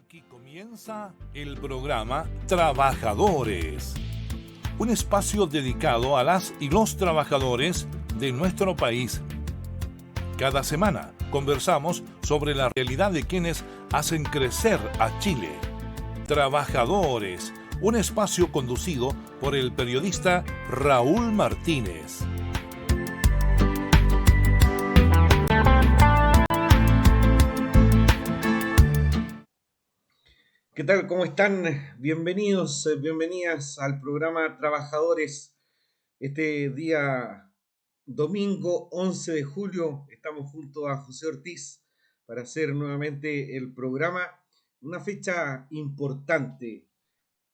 Aquí comienza el programa Trabajadores, un espacio dedicado a las y los trabajadores de nuestro país. Cada semana conversamos sobre la realidad de quienes hacen crecer a Chile. Trabajadores, un espacio conducido por el periodista Raúl Martínez. ¿Qué tal? ¿Cómo están? Bienvenidos, bienvenidas al programa Trabajadores. Este día domingo 11 de julio estamos junto a José Ortiz para hacer nuevamente el programa. Una fecha importante.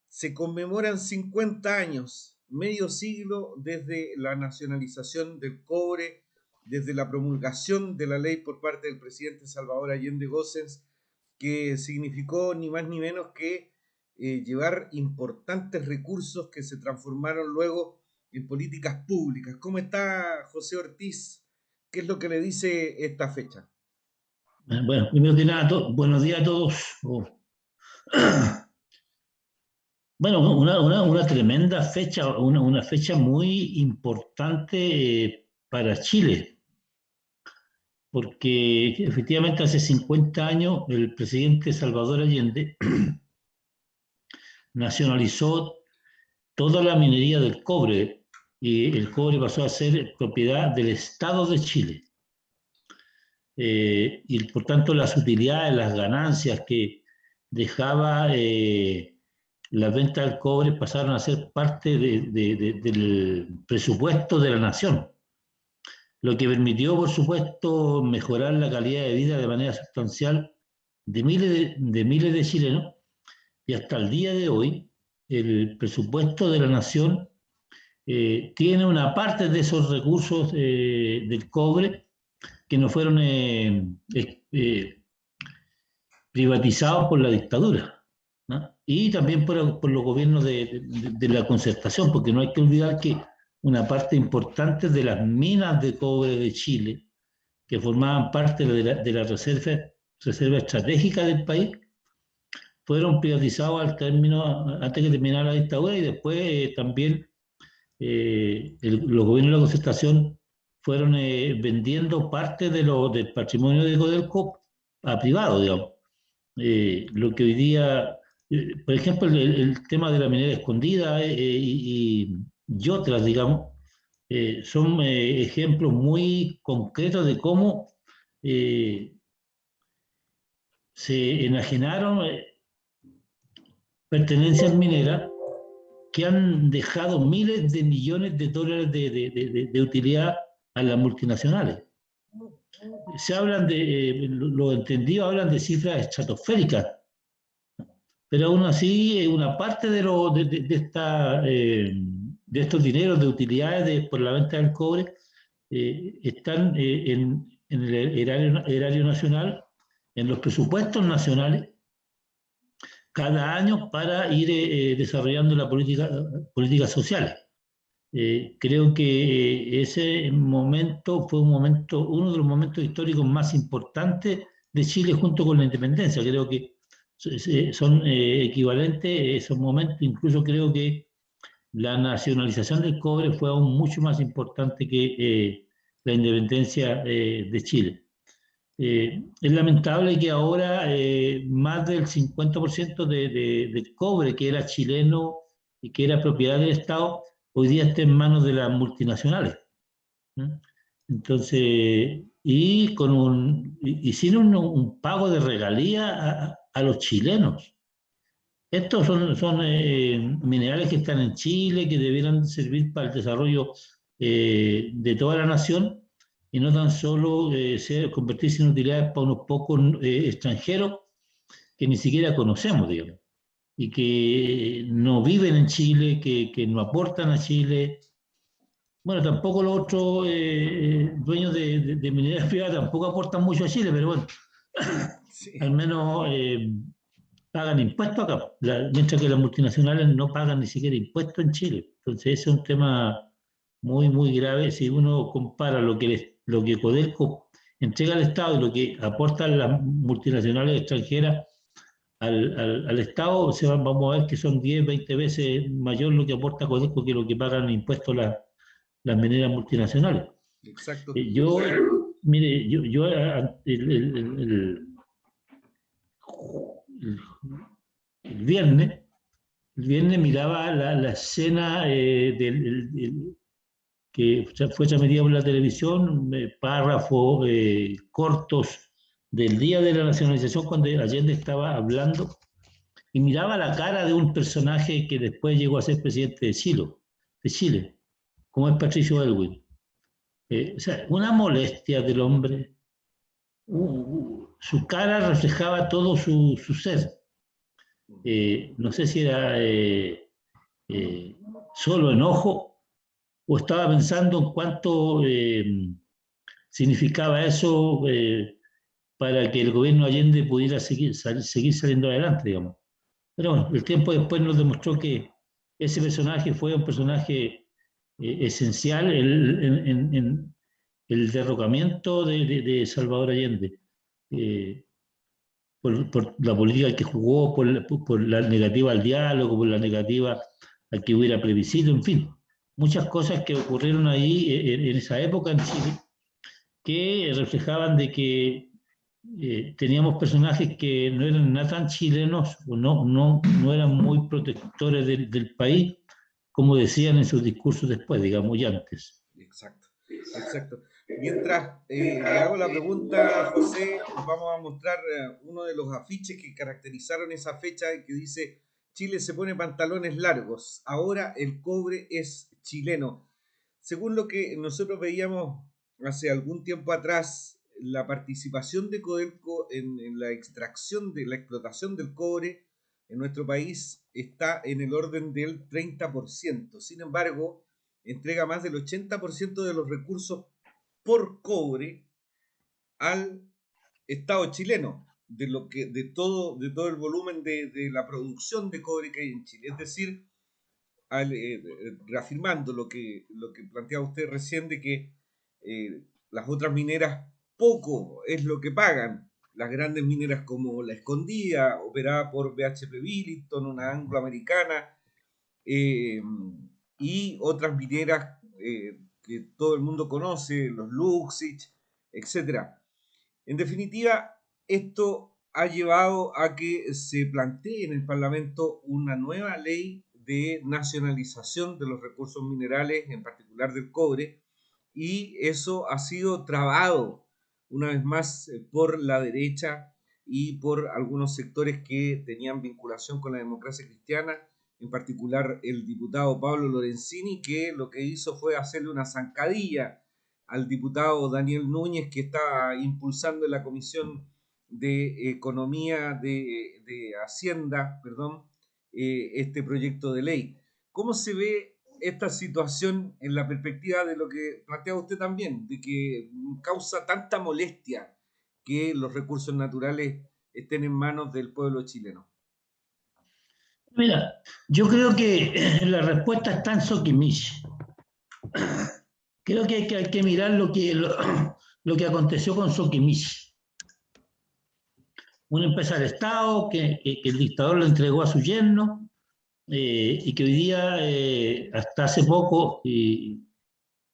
Se conmemoran 50 años, medio siglo desde la nacionalización del cobre, desde la promulgación de la ley por parte del presidente Salvador Allende Gossens, que significó ni más ni menos que llevar importantes recursos que se transformaron luego en políticas públicas. ¿Cómo está José Ortiz? ¿Qué es lo que le dice esta fecha? Bueno, primero que nada, buenos días a todos. Bueno, una tremenda fecha, una fecha muy importante para Chile, porque efectivamente hace 50 años el presidente Salvador Allende nacionalizó toda la minería del cobre y el cobre pasó a ser propiedad del Estado de Chile. Y por tanto las utilidades, las ganancias que dejaba la venta del cobre pasaron a ser parte del presupuesto de la nación, lo que permitió, por supuesto, mejorar la calidad de vida de manera sustancial de miles de chilenos, y hasta el día de hoy el presupuesto de la nación tiene una parte de esos recursos del cobre que no fueron privatizados por la dictadura, ¿no? Y también por los gobiernos de la concertación, porque no hay que olvidar que una parte importante de las minas de cobre de Chile, que formaban parte de la reserva estratégica del país, fueron privatizados antes que terminara la dictadura, y después también los gobiernos de la concertación fueron vendiendo parte del patrimonio de Codelco a privado, digamos. Lo que hoy día, por ejemplo, el tema de la minera escondida y otras, digamos, son ejemplos muy concretos de cómo se enajenaron pertenencias mineras que han dejado miles de millones de dólares de utilidad a las multinacionales. Se hablan los entendidos hablan de cifras estratosféricas, pero aún así una parte de estos dineros de utilidades por la venta del cobre están en el erario nacional, en los presupuestos nacionales, cada año para ir desarrollando la política social. Creo que ese momento fue uno de los momentos históricos más importantes de Chile junto con la independencia. Creo que son equivalentes esos momentos. Incluso creo que la nacionalización del cobre fue aún mucho más importante que la independencia de Chile. Es lamentable que ahora más del 50% del cobre que era chileno y que era propiedad del Estado hoy día esté en manos de las multinacionales, ¿no? Entonces, y sin un pago de regalía a los chilenos. Estos son minerales que están en Chile, que debieran servir para el desarrollo de toda la nación, y no tan solo convertirse en utilidades para unos pocos extranjeros que ni siquiera conocemos, digamos, y que no viven en Chile, que no aportan a Chile. Bueno, tampoco los otros dueños de minerías privadas tampoco aportan mucho a Chile, pero bueno, Sí. al menos pagan impuestos acá, mientras que las multinacionales no pagan ni siquiera impuestos en Chile. Entonces ese es un tema muy, muy grave. Si uno compara lo que Codelco entrega al Estado y lo que aportan las multinacionales extranjeras al Estado, vamos a ver que son 10, 20 veces mayor lo que aporta Codelco que lo que pagan impuestos las mineras multinacionales. Exacto. Mire, el viernes miraba la escena que fue transmitida por la televisión, párrafos cortos del día de la nacionalización, cuando Allende estaba hablando, y miraba la cara de un personaje que después llegó a ser presidente de Chile, como es Patricio Aylwin. O sea, una molestia del hombre. Su cara reflejaba todo su ser. No sé si era solo enojo o estaba pensando en cuánto significaba eso para que el gobierno Allende pudiera seguir saliendo adelante, digamos. Pero bueno, el tiempo después nos demostró que ese personaje fue un personaje esencial en el derrocamiento de Salvador Allende. Por la política que jugó, por la negativa al diálogo, por la negativa a que hubiera plebiscito, en fin, muchas cosas que ocurrieron ahí en esa época en Chile que reflejaban de que teníamos personajes que no eran nada tan chilenos o no eran muy protectores del país, como decían en sus discursos después, digamos, y antes. Exacto, exacto. Mientras le hago la pregunta, José, vamos a mostrar uno de los afiches que caracterizaron esa fecha que dice: Chile se pone pantalones largos, ahora el cobre es chileno. Según lo que nosotros veíamos hace algún tiempo atrás, la participación de Codelco en la extracción de la explotación del cobre en nuestro país está en el orden del 30%. Sin embargo, entrega más del 80% de los recursos por cobre al Estado chileno, de todo el volumen de la producción de cobre que hay en Chile. Es decir, reafirmando lo que planteaba usted recién, de que las otras mineras poco es lo que pagan. Las grandes mineras como La Escondida, operada por BHP Billiton, una angloamericana, y otras mineras que todo el mundo conoce, los Luxich, etc. En definitiva, esto ha llevado a que se plantee en el Parlamento una nueva ley de nacionalización de los recursos minerales, en particular del cobre, y eso ha sido trabado una vez más por la derecha y por algunos sectores que tenían vinculación con la democracia cristiana, en particular el diputado Pablo Lorenzini, que lo que hizo fue hacerle una zancadilla al diputado Daniel Núñez, que está impulsando en la Comisión de Economía de Hacienda, este proyecto de ley. ¿Cómo se ve esta situación en la perspectiva de lo que plantea usted también, de que causa tanta molestia que los recursos naturales estén en manos del pueblo chileno? Mira, yo creo que la respuesta está en Soquimich. Creo que hay que mirar lo que aconteció con Soquimich. Una empresa del Estado que el dictador le entregó a su yerno y que hoy día, hasta hace poco, y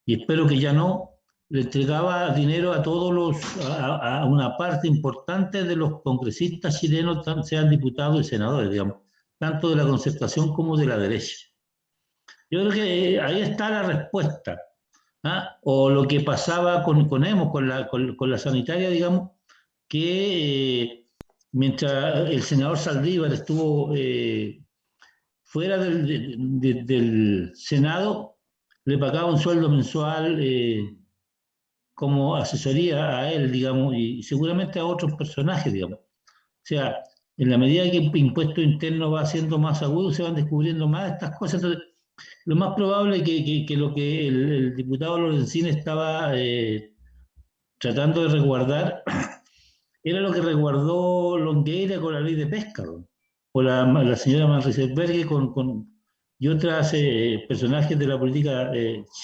espero que ya no, le entregaba dinero a a una parte importante de los congresistas chilenos, sean diputados y senadores, digamos, tanto de la concertación como de la derecha. Yo creo que ahí está la respuesta. O lo que pasaba con EMO, con la sanitaria, digamos, que mientras el senador Saldívar estuvo fuera del Senado, le pagaba un sueldo mensual como asesoría a él, digamos, y seguramente a otros personajes, digamos. O sea, en la medida que el impuesto interno va siendo más agudo, se van descubriendo más estas cosas. Entonces, lo más probable es que lo que el diputado Lorenzini estaba tratando de resguardar era lo que resguardó Longueira con la ley de pesca, ¿no? O la señora Manriselberghe y otras personajes de la política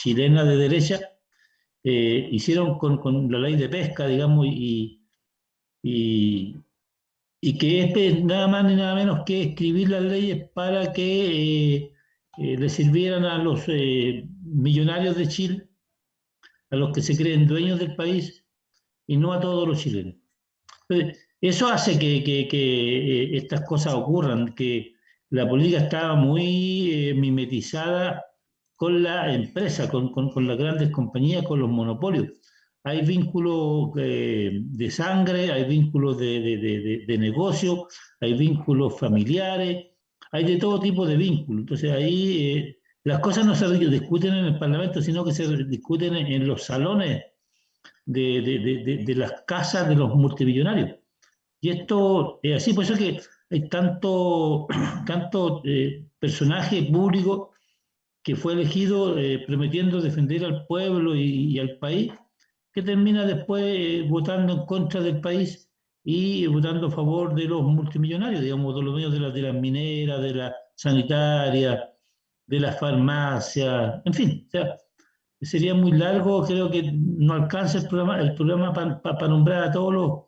chilena de derecha hicieron con la ley de pesca, digamos, y y que este nada más ni nada menos que escribir las leyes para que le sirvieran a los millonarios de Chile, a los que se creen dueños del país y no a todos los chilenos. Entonces, eso hace que estas cosas ocurran, que la política estaba muy mimetizada con la empresa, con las grandes compañías, con los monopolios. Hay vínculos de sangre, hay vínculos de negocio, hay vínculos familiares, hay de todo tipo de vínculos. Entonces ahí las cosas no se discuten en el Parlamento, sino que se discuten en los salones de las casas de los multimillonarios. Y esto es así, por eso es que hay tanto personaje público que fue elegido prometiendo defender al pueblo y al país, que termina después votando en contra del país y votando a favor de los multimillonarios, digamos, de los dueños de las mineras, de la sanitaria, de las farmacias, en fin, o sea, sería muy largo, creo que no alcanza el programa para nombrar a todos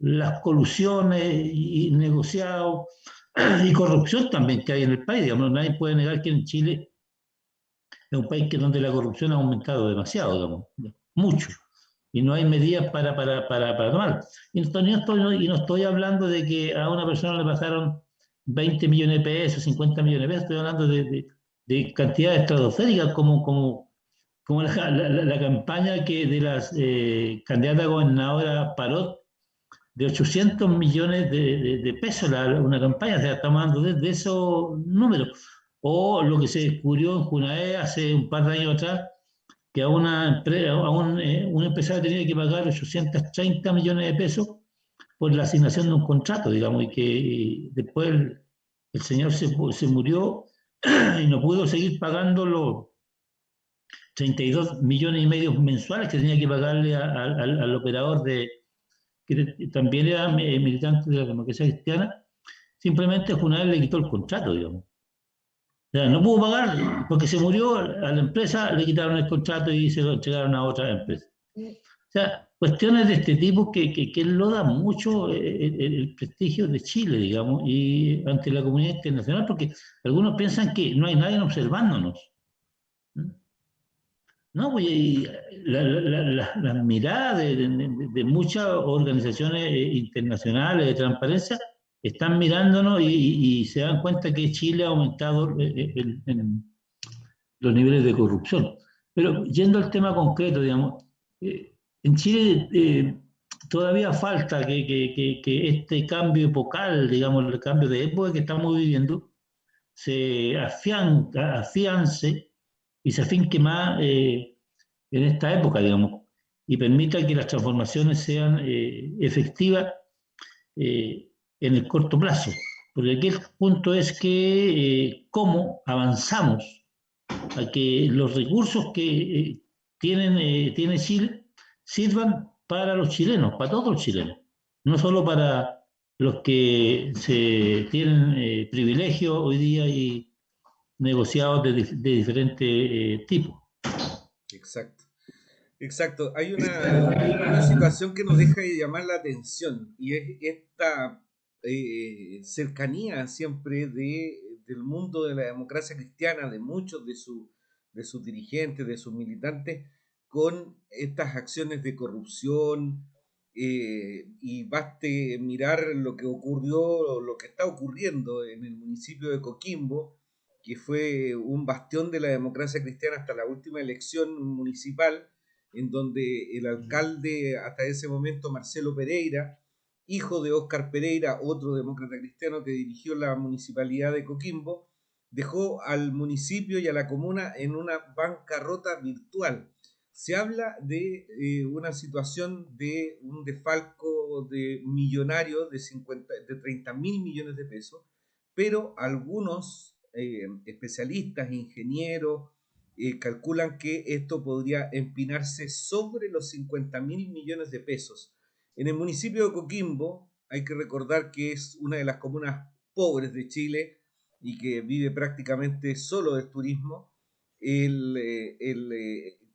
las colusiones y negociados y corrupción también que hay en el país. Digamos, nadie puede negar que en Chile es un país donde la corrupción ha aumentado demasiado, digamos, mucho. Y no hay medidas para tomar. Y no estoy hablando de que a una persona le pasaron 20 millones de pesos, 50 millones de pesos, estoy hablando de cantidades estratosféricas como la campaña que de las candidata gobernadora Parot de 800 millones de pesos una campaña, o sea, estamos hablando de esos números. O lo que se descubrió en Junaé hace un par de años atrás, que a un empresario tenía que pagar 830 millones de pesos por la asignación de un contrato, digamos, y que después el señor se murió y no pudo seguir pagando los 32 millones y medio mensuales que tenía que pagarle al operador que también era militante de la democracia cristiana. Simplemente Junal le quitó el contrato, digamos. O sea, no pudo pagar porque se murió a la empresa, le quitaron el contrato y se lo entregaron a otra empresa. O sea, cuestiones de este tipo que enlodan mucho el prestigio de Chile, digamos, y ante la comunidad internacional, porque algunos piensan que no hay nadie observándonos. No, pues las miradas de muchas organizaciones internacionales de transparencia están mirándonos y se dan cuenta que Chile ha aumentado los niveles de corrupción. Pero yendo al tema concreto, digamos, en Chile todavía falta que este cambio epocal, digamos, el cambio de época que estamos viviendo, se afiance y se afinque más en esta época, digamos, y permita que las transformaciones sean efectivas en el corto plazo. Porque aquí el punto es que cómo avanzamos a que los recursos que tiene Chile sirvan para los chilenos, para todos los chilenos, no solo para los que se tienen privilegios hoy día y negociados de diferentes tipos. Exacto. Exacto, hay una situación que nos deja de llamar la atención y es esta cercanía siempre del mundo de la democracia cristiana, de muchos de sus dirigentes, de sus militantes, con estas acciones de corrupción. Y baste mirar lo que ocurrió, lo que está ocurriendo en el municipio de Coquimbo, que fue un bastión de la democracia cristiana hasta la última elección municipal, en donde el alcalde hasta ese momento, Marcelo Pereira, hijo de Óscar Pereira, otro demócrata cristiano que dirigió la municipalidad de Coquimbo, dejó al municipio y a la comuna en una bancarrota virtual. Se habla de una situación de un desfalco de millonarios de 30 mil millones de pesos, pero algunos especialistas, ingenieros, calculan que esto podría empinarse sobre los 50 mil millones de pesos. En el municipio de Coquimbo, hay que recordar que es una de las comunas pobres de Chile y que vive prácticamente solo del turismo.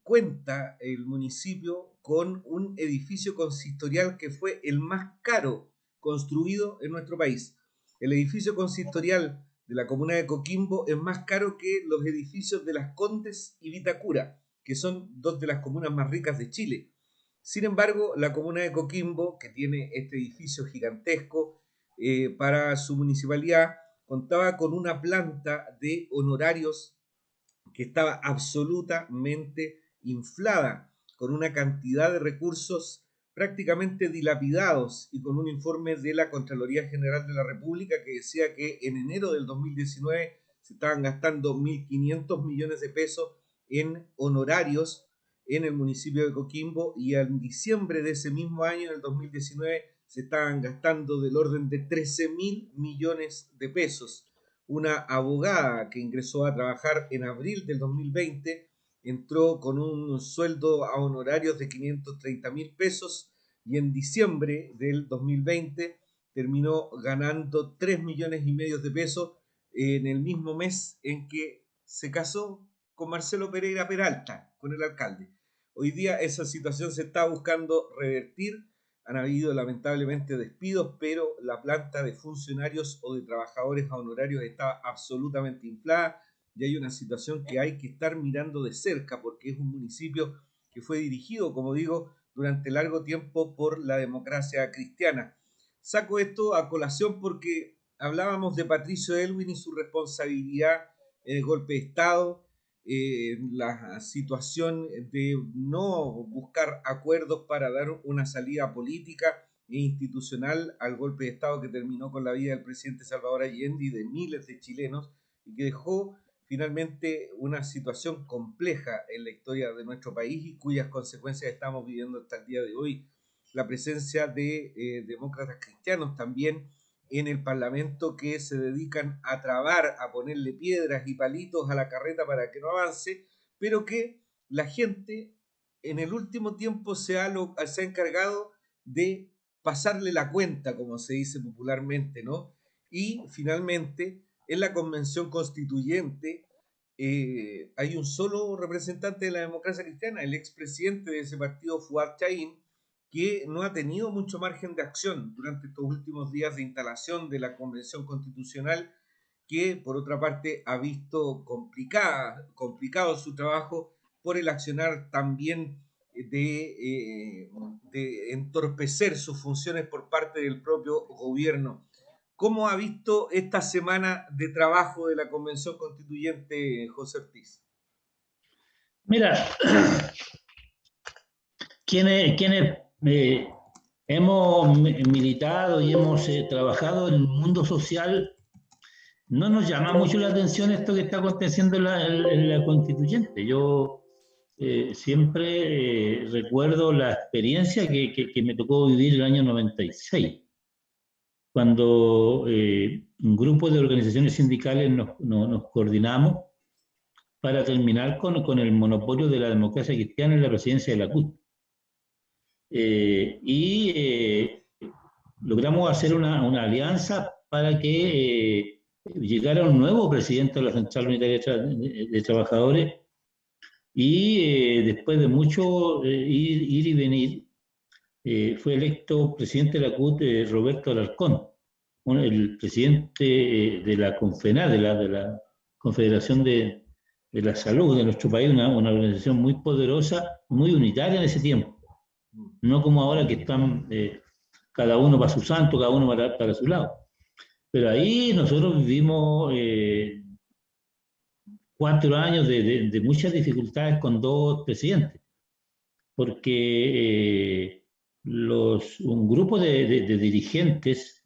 Cuenta el municipio con un edificio consistorial que fue el más caro construido en nuestro país. El edificio consistorial de la comuna de Coquimbo es más caro que los edificios de Las Condes y Vitacura, que son dos de las comunas más ricas de Chile. Sin embargo, la comuna de Coquimbo, que tiene este edificio gigantesco para su municipalidad, contaba con una planta de honorarios que estaba absolutamente inflada, con una cantidad de recursos prácticamente dilapidados y con un informe de la Contraloría General de la República que decía que en enero del 2019 se estaban gastando 1.500 millones de pesos en honorarios en el municipio de Coquimbo, y en diciembre de ese mismo año, en el 2019, se estaban gastando del orden de 13.000 millones de pesos. Una abogada que ingresó a trabajar en abril del 2020 entró con un sueldo a honorarios de 530.000 pesos y en diciembre del 2020 terminó ganando 3 millones y medio de pesos en el mismo mes en que se casó con Marcelo Pereira Peralta, con el alcalde. Hoy día esa situación se está buscando revertir. Han habido lamentablemente despidos, pero la planta de funcionarios o de trabajadores a honorarios está absolutamente inflada y hay una situación que hay que estar mirando de cerca porque es un municipio que fue dirigido, como digo, durante largo tiempo por la democracia cristiana. Saco esto a colación porque hablábamos de Patricio Aylwin y su responsabilidad en el golpe de Estado, la situación de no buscar acuerdos para dar una salida política e institucional al golpe de Estado que terminó con la vida del presidente Salvador Allende y de miles de chilenos y que dejó finalmente una situación compleja en la historia de nuestro país y cuyas consecuencias estamos viviendo hasta el día de hoy. La presencia de demócratas cristianos también en el Parlamento que se dedican a trabar, a ponerle piedras y palitos a la carreta para que no avance, pero que la gente en el último tiempo se ha encargado de pasarle la cuenta, como se dice popularmente, ¿no? Y finalmente, en la Convención Constituyente hay un solo representante de la democracia cristiana, el expresidente de ese partido, Fuad Chaín, que no ha tenido mucho margen de acción durante estos últimos días de instalación de la Convención Constitucional, que por otra parte ha visto complicado su trabajo por el accionar también de entorpecer sus funciones por parte del propio gobierno. ¿Cómo ha visto esta semana de trabajo de la Convención Constituyente, José Ortiz? Mira, quienes hemos militado y hemos trabajado en el mundo social, no nos llama mucho la atención esto que está aconteciendo en la constituyente. Yo siempre recuerdo la experiencia que me tocó vivir el año 96, cuando un grupo de organizaciones sindicales nos coordinamos para terminar con el monopolio de la democracia cristiana en la presidencia de la CUT. Logramos hacer una alianza para que llegara un nuevo presidente de la Central Unitaria de Trabajadores y después de mucho ir y venir, fue electo presidente de la CUT Roberto Alarcón, el presidente de la CONFENAD, de la Confederación de la Salud de nuestro país, una organización muy poderosa, muy unitaria en ese tiempo. No como ahora que están cada uno para su santo, cada uno para su lado. Pero ahí nosotros vivimos 4 años de muchas dificultades con 2 presidentes, porque un grupo de dirigentes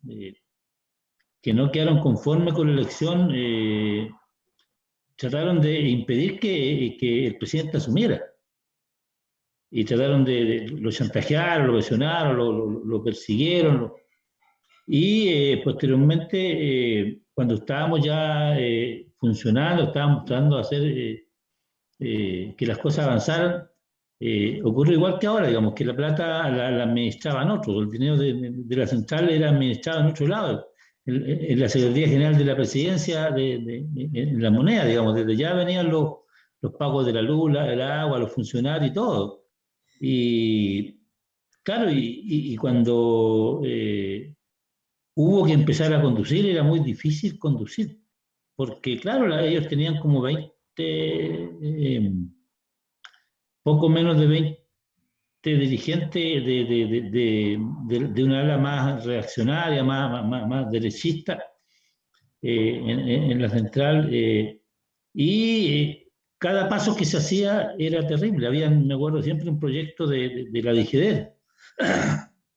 que no quedaron conformes con la elección trataron de impedir que el presidente asumiera. Y trataron lo chantajearon, lo presionaron, lo persiguieron. Y posteriormente, cuando estábamos ya funcionando, estábamos tratando de hacer que las cosas avanzaran, ocurrió igual que ahora, digamos, que la plata la administraban otros, el dinero de la central era administrado en otro lado, en la Secretaría General de la Presidencia, en la moneda, digamos, desde ya venían los pagos de la luz, el agua, los funcionarios y todo. Y claro, y cuando hubo que empezar a conducir, era muy difícil conducir, porque claro, ellos tenían como 20, poco menos de 20 dirigentes de una ala más reaccionaria, más derechista en la central, y cada paso que se hacía era terrible. Me acuerdo siempre un proyecto de la DIGEDER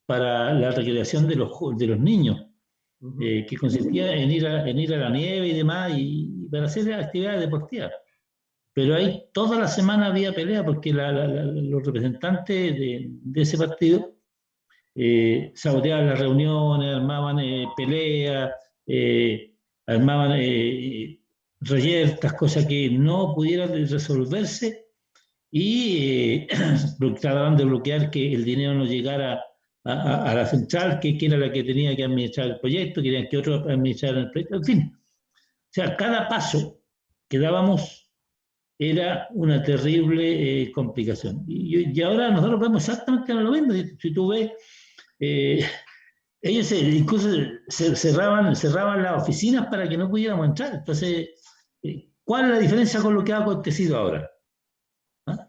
para la recreación de los niños, que consistía en ir a la nieve y demás, y para hacer actividades deportivas. Pero ahí toda la semana había pelea porque los representantes de ese partido saboteaban las reuniones, armaban peleas, armaban reyertas, cosas que no pudieran resolverse, y trataban de bloquear que el dinero no llegara a la central, que era la que tenía que administrar el proyecto, querían que otros administraran el proyecto, en fin. O sea, cada paso que dábamos era una terrible complicación. Y ahora nosotros vemos exactamente lo mismo. Si tú ves, ellos incluso cerraban las oficinas para que no pudiéramos entrar. Entonces, ¿cuál es la diferencia con lo que ha acontecido ahora? ¿Ah?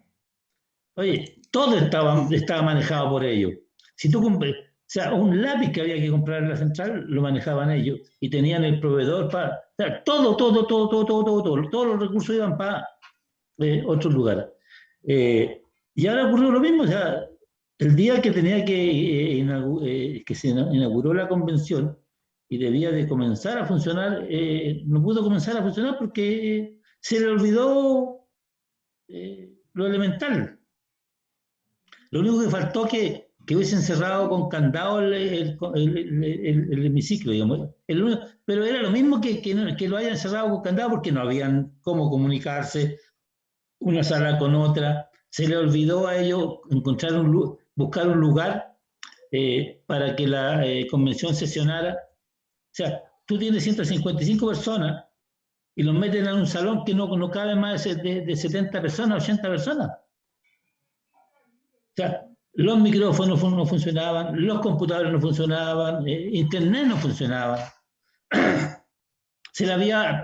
Oye, todo estaba manejado por ellos. Si tú compras, o sea, un lápiz que había que comprar en la central lo manejaban ellos y tenían el proveedor para. O sea, todos los recursos iban para otros lugares. Y ahora ocurrió lo mismo. O sea, el día que tenía que se inauguró la convención y debía de comenzar a funcionar, no pudo comenzar a funcionar porque se le olvidó lo elemental. Lo único que faltó que hubiesen cerrado con candado el hemiciclo, digamos. Pero era lo mismo que lo hayan cerrado con candado porque no habían cómo comunicarse una sala con otra. Se le olvidó a ellos buscar un lugar para que la convención sesionara. O sea, tú tienes 155 personas y los meten en un salón que no cabe más de 70 personas, 80 personas. O sea, los micrófonos no funcionaban, los computadores no funcionaban, internet no funcionaba. Se le había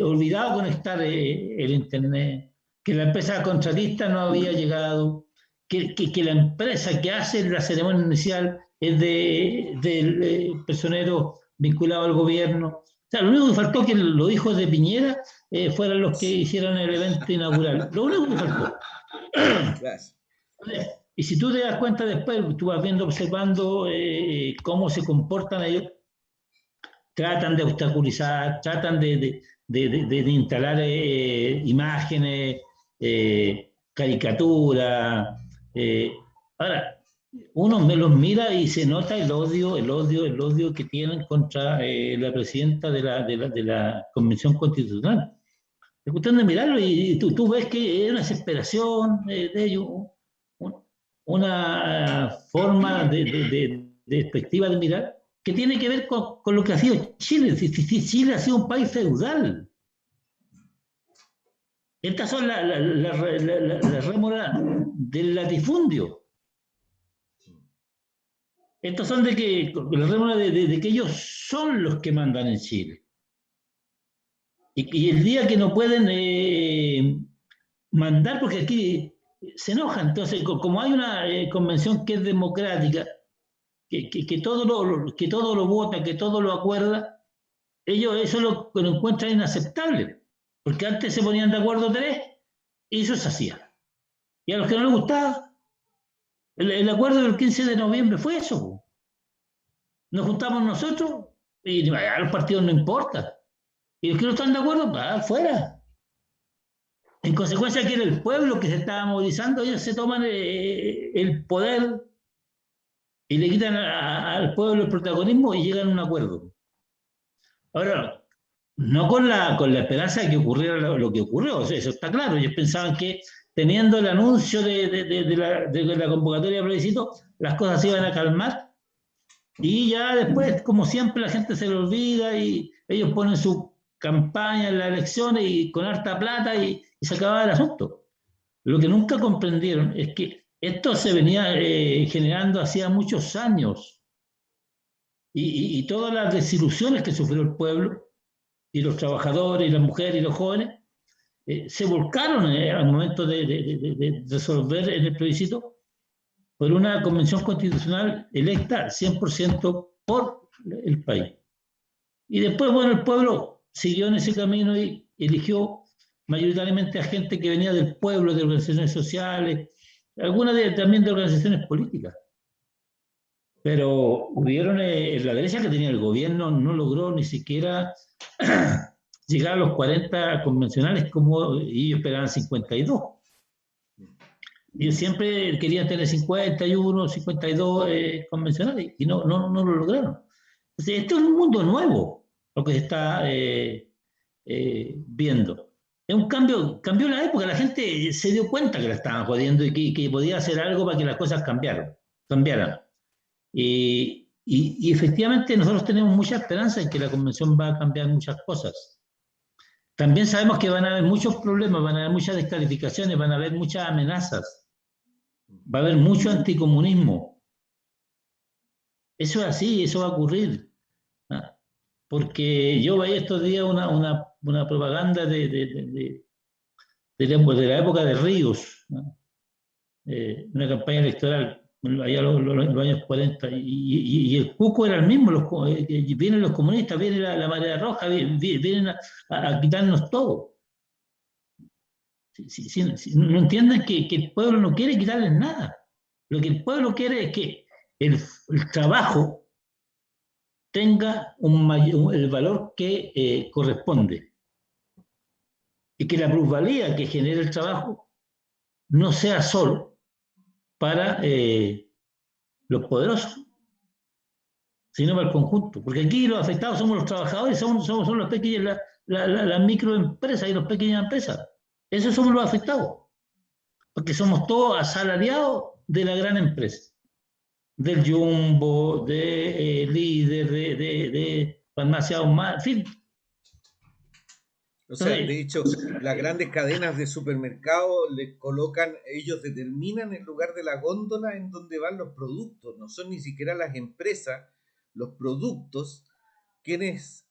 olvidado conectar el internet, que la empresa contratista no había llegado, que la empresa que hace la ceremonia inicial es del personero vinculado al gobierno. O sea, lo único que faltó que los hijos de Piñera fueran los que hicieran el evento inaugural. Lo único que faltó. Gracias. Y si tú te das cuenta después, tú vas observando cómo se comportan ellos, tratan de obstaculizar, tratan de instalar imágenes, caricaturas. Ahora, uno me los mira y se nota el odio que tienen contra la presidenta de la Convención Constitucional. Es cuestión de mirarlo y tú ves que es una desesperación de ellos, una forma de perspectiva de mirar que tiene que ver con lo que ha sido Chile. Chile ha sido un país feudal. Estas son las rémoras del latifundio. Estas son las rémoras de que ellos son los que mandan en Chile. Y el día que no pueden mandar, porque aquí se enojan. Entonces, como hay una convención que es democrática, que todo lo vota, que todo lo acuerda, ellos eso lo encuentran inaceptable, porque antes se ponían de acuerdo tres y eso se hacía. Y a los que no les gustaba, el acuerdo del 15 de noviembre fue eso. Nos juntamos nosotros y a los partidos no importa. Y los que no están de acuerdo, afuera. En consecuencia, que era el pueblo que se estaba movilizando, ellos se toman el poder y le quitan al pueblo el protagonismo y llegan a un acuerdo. Ahora, no con la esperanza de que ocurriera lo que ocurrió, o sea, eso está claro. Ellos pensaban que teniendo el anuncio de la convocatoria de plebiscito, las cosas se iban a calmar y ya después, como siempre, la gente se le olvida y ellos ponen su campaña en las elecciones y con harta plata y se acababa el asunto. Lo que nunca comprendieron es que esto se venía generando hacía muchos años y todas las desilusiones que sufrió el pueblo, y los trabajadores, y las mujeres, y los jóvenes, se volcaron al momento de resolver en el plebiscito por una convención constitucional electa 100% por el país. Y después, bueno, el pueblo siguió en ese camino y eligió mayoritariamente a gente que venía del pueblo, de organizaciones sociales, algunas también de organizaciones políticas. Pero hubieron, la derecha que tenía el gobierno no logró ni siquiera llegar a los 40 convencionales como ellos esperaban 52. Ellos siempre querían tener 51, 52 convencionales y no lo lograron. Entonces, esto es un mundo nuevo lo que se está viendo. Es un cambio, cambió la época, la gente se dio cuenta que la estaban jodiendo y que podía hacer algo para que las cosas cambiaran. Y efectivamente nosotros tenemos mucha esperanza en que la convención va a cambiar muchas cosas. También sabemos que van a haber muchos problemas, van a haber muchas descalificaciones, van a haber muchas amenazas, va a haber mucho anticomunismo. Eso es así, eso va a ocurrir. ¿Ah? Porque yo veía estos días una propaganda de la época de Ríos, ¿no? Una campaña electoral, allá los años 40, y el cuco era el mismo, vienen los comunistas, viene la marea roja, vienen a quitarnos todo. No entienden que el pueblo no quiere quitarles nada. Lo que el pueblo quiere es que el trabajo tenga el valor que corresponde y que la plusvalía que genera el trabajo no sea solo para los poderosos, sino para el conjunto. Porque aquí los afectados somos los trabajadores, son los pequeños, las microempresas y las pequeñas empresas. Esos somos los afectados, porque somos todos asalariados de la gran empresa, del Jumbo, de Líder, de Farmacia Ahumada, en fin. O sea, de hecho, las grandes cadenas de supermercados les colocan, ellos determinan el lugar de la góndola en donde van los productos, no son ni siquiera las empresas, los productos, quienes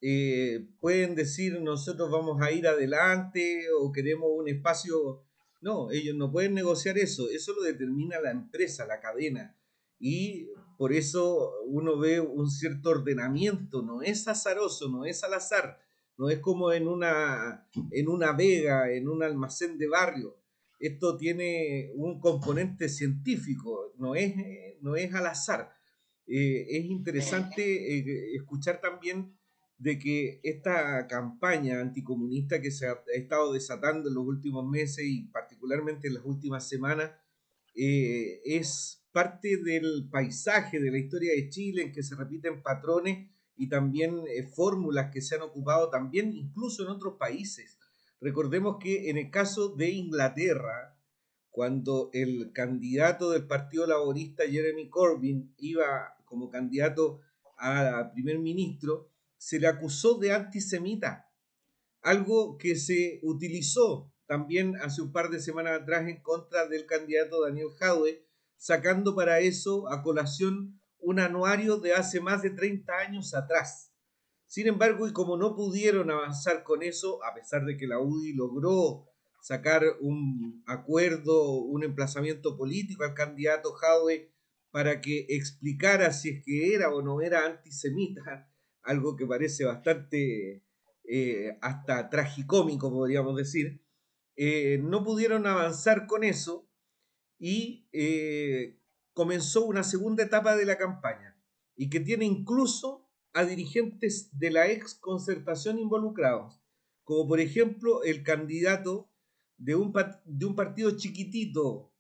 pueden decir nosotros vamos a ir adelante o queremos un espacio. No, ellos no pueden negociar eso, eso lo determina la empresa, la cadena. Y por eso uno ve un cierto ordenamiento, no es azaroso, no es al azar, no es como en una vega, en un almacén de barrio. Esto tiene un componente científico, no es al azar. Es interesante escuchar también de que esta campaña anticomunista que se ha estado desatando en los últimos meses y particularmente en las últimas semanas es parte del paisaje de la historia de Chile en que se repiten patrones y también fórmulas que se han ocupado también incluso en otros países. Recordemos que en el caso de Inglaterra, cuando el candidato del Partido Laborista, Jeremy Corbyn, iba como candidato a primer ministro, se le acusó de antisemita, algo que se utilizó también hace un par de semanas atrás en contra del candidato Daniel Jadwe, sacando para eso a colación un anuario de hace más de 30 años atrás. Sin embargo, y como no pudieron avanzar con eso, a pesar de que la UDI logró sacar un acuerdo, un emplazamiento político al candidato Jadwe para que explicara si es que era o no era antisemita, algo que parece bastante hasta tragicómico, podríamos decir, no pudieron avanzar con eso y comenzó una segunda etapa de la campaña y que tiene incluso a dirigentes de la ex concertación involucrados, como por ejemplo el candidato de un partido chiquitito,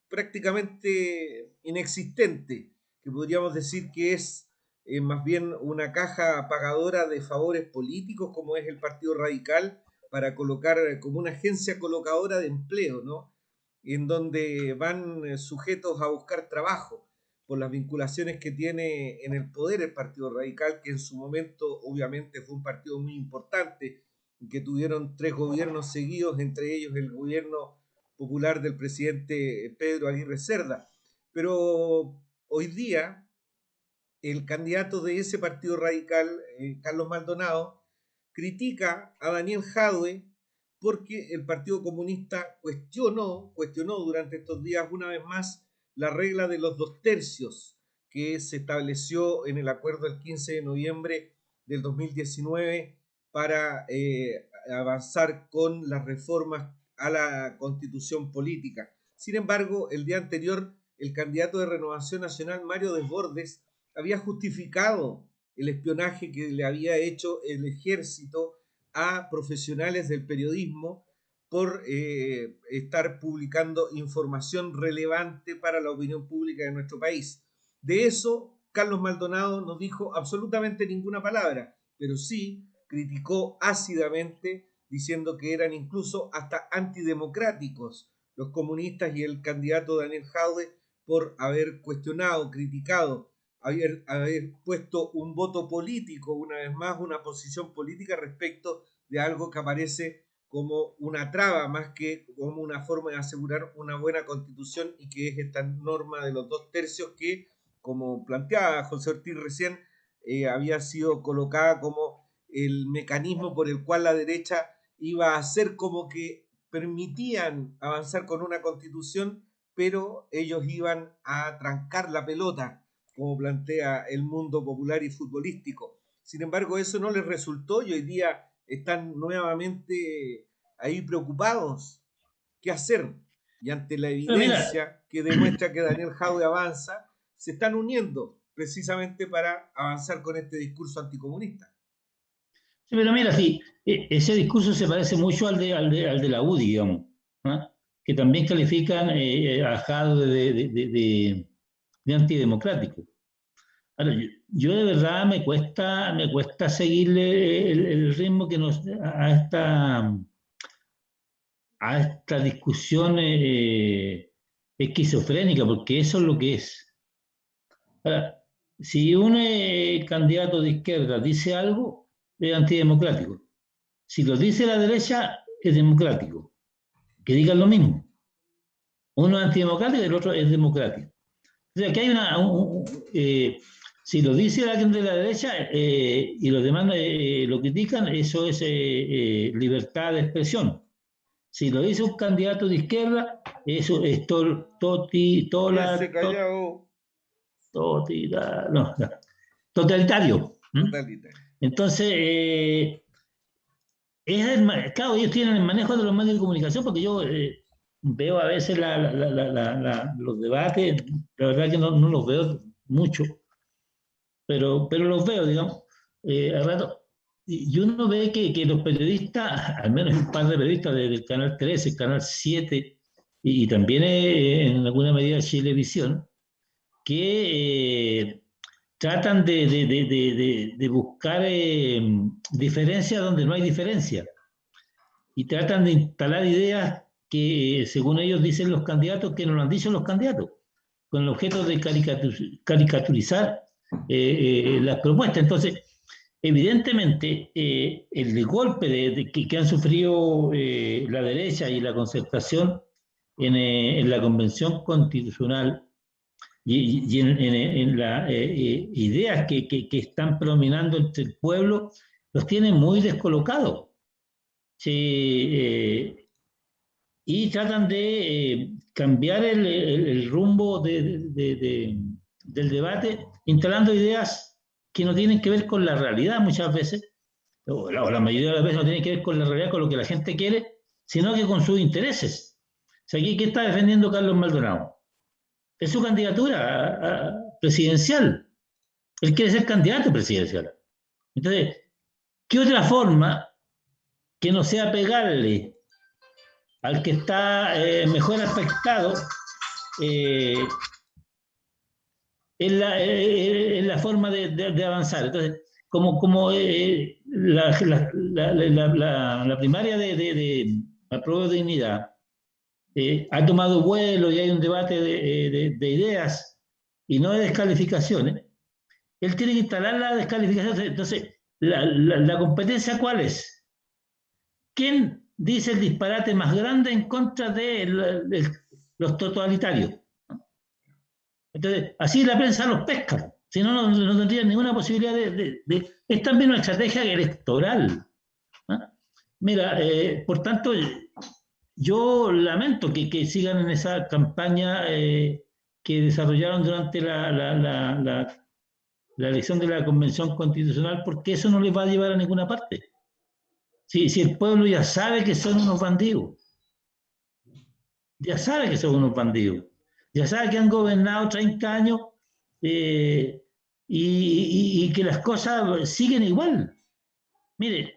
prácticamente inexistente, que podríamos decir que es más bien una caja pagadora de favores políticos, como es el Partido Radical, para colocar como una agencia colocadora de empleo, ¿no? En donde van sujetos a buscar trabajo por las vinculaciones que tiene en el poder el Partido Radical, que en su momento obviamente fue un partido muy importante, que tuvieron 3 gobiernos seguidos, entre ellos el gobierno popular del presidente Pedro Aguirre Cerda. Pero hoy día el candidato de ese partido radical, Carlos Maldonado, critica a Daniel Jadwe porque el Partido Comunista cuestionó durante estos días una vez más la regla de los 2/3 que se estableció en el acuerdo del 15 de noviembre del 2019 para avanzar con las reformas a la Constitución política. Sin embargo, el día anterior, el candidato de Renovación Nacional, Mario Desbordes, había justificado el espionaje que le había hecho el ejército a profesionales del periodismo por estar publicando información relevante para la opinión pública de nuestro país. De eso, Carlos Maldonado no dijo absolutamente ninguna palabra, pero sí criticó ácidamente, diciendo que eran incluso hasta antidemocráticos los comunistas y el candidato Daniel Jadwe por haber cuestionado, criticado, haber puesto un voto político, una vez más, una posición política respecto de algo que aparece como una traba más que como una forma de asegurar una buena constitución, y que es esta norma de los 2/3 que, como planteaba José Ortiz recién, había sido colocada como el mecanismo por el cual la derecha iba a hacer como que permitían avanzar con una constitución, pero ellos iban a trancar la pelota, como plantea el mundo popular y futbolístico. Sin embargo, eso no les resultó y hoy día están nuevamente ahí preocupados. ¿Qué hacer? Y ante la evidencia que demuestra que Daniel Jadwe avanza, se están uniendo precisamente para avanzar con este discurso anticomunista. Sí, pero mira, sí, ese discurso se parece mucho al de la UDI, digamos, ¿no? Que también califican a Jadwe de antidemocrático. Ahora, yo de verdad me cuesta seguirle el ritmo que nos a esta discusión esquizofrénica, porque eso es lo que es. Ahora, si un candidato de izquierda dice algo, es antidemocrático. Si lo dice la derecha, es democrático. Que digan lo mismo. Uno es antidemocrático y el otro es democrático. O sea, que hay si lo dice alguien de la derecha y los demás lo critican, eso es libertad de expresión. Si lo dice un candidato de izquierda, eso es totalitario. Entonces, claro, ellos tienen el manejo de los medios de comunicación, porque yo veo a veces los debates, la verdad que no los veo mucho, pero los veo, digamos, a rato. Y uno ve que los periodistas, al menos un par de periodistas del Canal 13, el Canal 7, y también en alguna medida Chilevisión, que tratan de buscar diferencias donde no hay diferencia, y tratan de instalar ideas que, según ellos dicen los candidatos, que no lo han dicho los candidatos, con el objeto de caricaturizar las propuestas. Entonces, evidentemente, el golpe que han sufrido la derecha y la concertación en la Convención Constitucional y en las ideas que están predominando entre el pueblo, los tienen muy descolocados. Y tratan de cambiar el rumbo del debate, instalando ideas que no tienen que ver con la realidad muchas veces, o la mayoría de las veces no tienen que ver con la realidad, con lo que la gente quiere, sino que con sus intereses. O sea, ¿qué está defendiendo Carlos Maldonado? Es su candidatura presidencial. Él quiere ser candidato presidencial. Entonces, ¿qué otra forma que no sea pegarle al que está mejor aspectado es la forma de avanzar? Entonces, como la primaria de Apruebo Dignidad ha tomado vuelo y hay un debate de ideas y no de descalificaciones, él tiene que instalar la descalificación. Entonces, la competencia, ¿cuál es? ¿Quién dice el disparate más grande en contra de los totalitarios? Entonces, así la prensa los pesca. Si no, no tendrían ninguna posibilidad Es también una estrategia electoral. ¿Ah? Mira, por tanto, yo lamento que sigan en esa campaña que desarrollaron durante la elección de la Convención Constitucional, porque eso no les va a llevar a ninguna parte. Si el pueblo ya sabe que son unos bandidos, ya sabe que son unos bandidos, ya sabe que han gobernado 30 años y que las cosas siguen igual. Mire,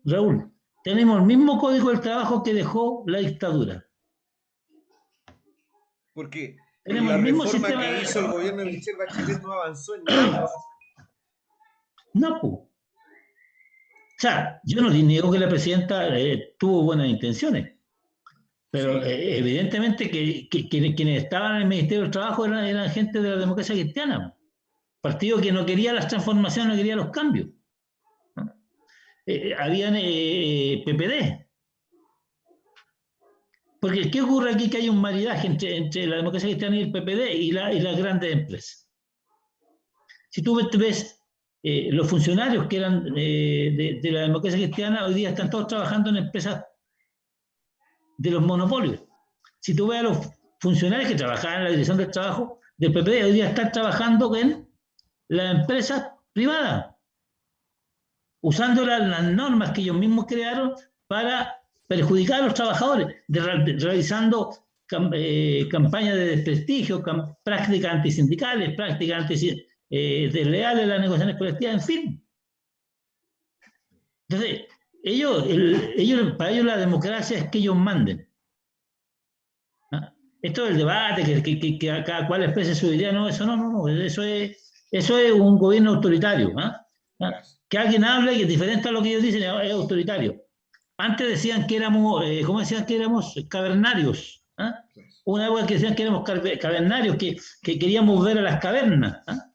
Raúl, tenemos el mismo código del trabajo que dejó la dictadura. Porque tenemos la el mismo reforma sistema que hizo el gobierno de Michelle Bachelet no avanzó en nada. No, pues. O sea, yo no niego que la presidenta tuvo buenas intenciones, pero Sí. Evidentemente que quienes estaban en el Ministerio del Trabajo eran gente de la democracia cristiana, partido que no quería las transformaciones, no quería los cambios. Habían PPD. Porque ¿qué ocurre aquí? Que hay un maridaje entre la democracia cristiana y el PPD y las grandes empresas. Si tú ves los funcionarios que eran de la democracia cristiana, hoy día están todos trabajando en empresas de los monopolios. Si tú ves a los funcionarios que trabajaban en la dirección del trabajo del PPD, hoy día están trabajando en las empresas privadas, usando las normas que ellos mismos crearon para perjudicar a los trabajadores, realizando campañas de desprestigio, prácticas antisindicales, prácticas desleales en las negociaciones colectivas, en fin. Entonces, para ellos la democracia es que ellos manden. ¿Ah? Esto del debate, que cada cual exprese su idea, no, eso es un gobierno autoritario. ¿Ah? Que alguien hable y que es diferente a lo que ellos dicen es autoritario. Antes decían que éramos, ¿cómo decían que éramos? Cavernarios. ¿Ah? Una época que decían que éramos cavernarios, que queríamos ver a las cavernas. ¿Ah?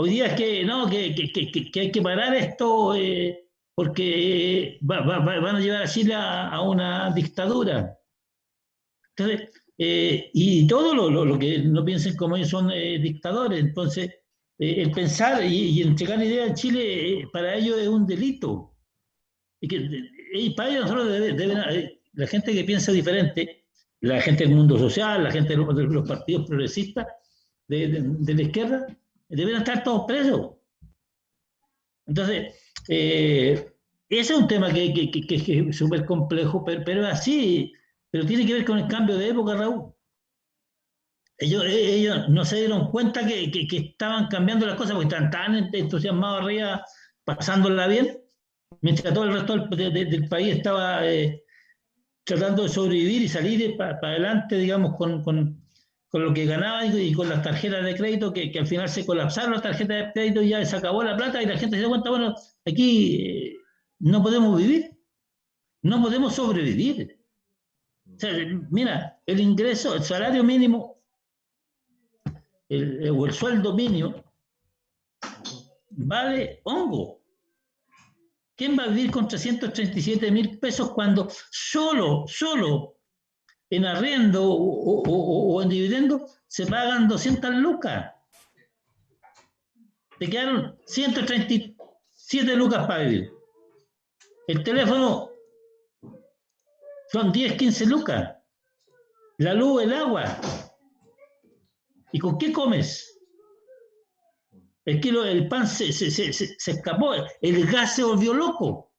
Hoy día es que no, que hay que parar esto porque van a llevar a Chile a una dictadura. Entonces, y todo lo que no piensen como ellos son dictadores. Entonces, el pensar y entregar ideas en Chile para ellos es un delito. Y para ellos nosotros la gente que piensa diferente, la gente del mundo social, la gente de los partidos progresistas de la izquierda, deben estar todos presos. Entonces, ese es un tema que es súper complejo, pero así, pero tiene que ver con el cambio de época, Raúl. Ellos no se dieron cuenta que estaban cambiando las cosas porque estaban tan entusiasmados arriba, pasándola bien, mientras todo el resto del país estaba tratando de sobrevivir y salir para adelante, digamos, con lo que ganaban y con las tarjetas de crédito, que al final se colapsaron las tarjetas de crédito y ya se acabó la plata y la gente se dio cuenta, bueno, aquí no podemos vivir, no podemos sobrevivir. O sea, mira, el ingreso, el salario mínimo o el sueldo mínimo vale hongo. ¿Quién va a vivir con 337.000 pesos cuando solo en arriendo o en dividendo se pagan 200 lucas? Te quedaron 137 lucas para vivir. El teléfono son 10, 15 lucas. La luz, el agua. ¿Y con qué comes? El pan se escapó, el gas se volvió loco.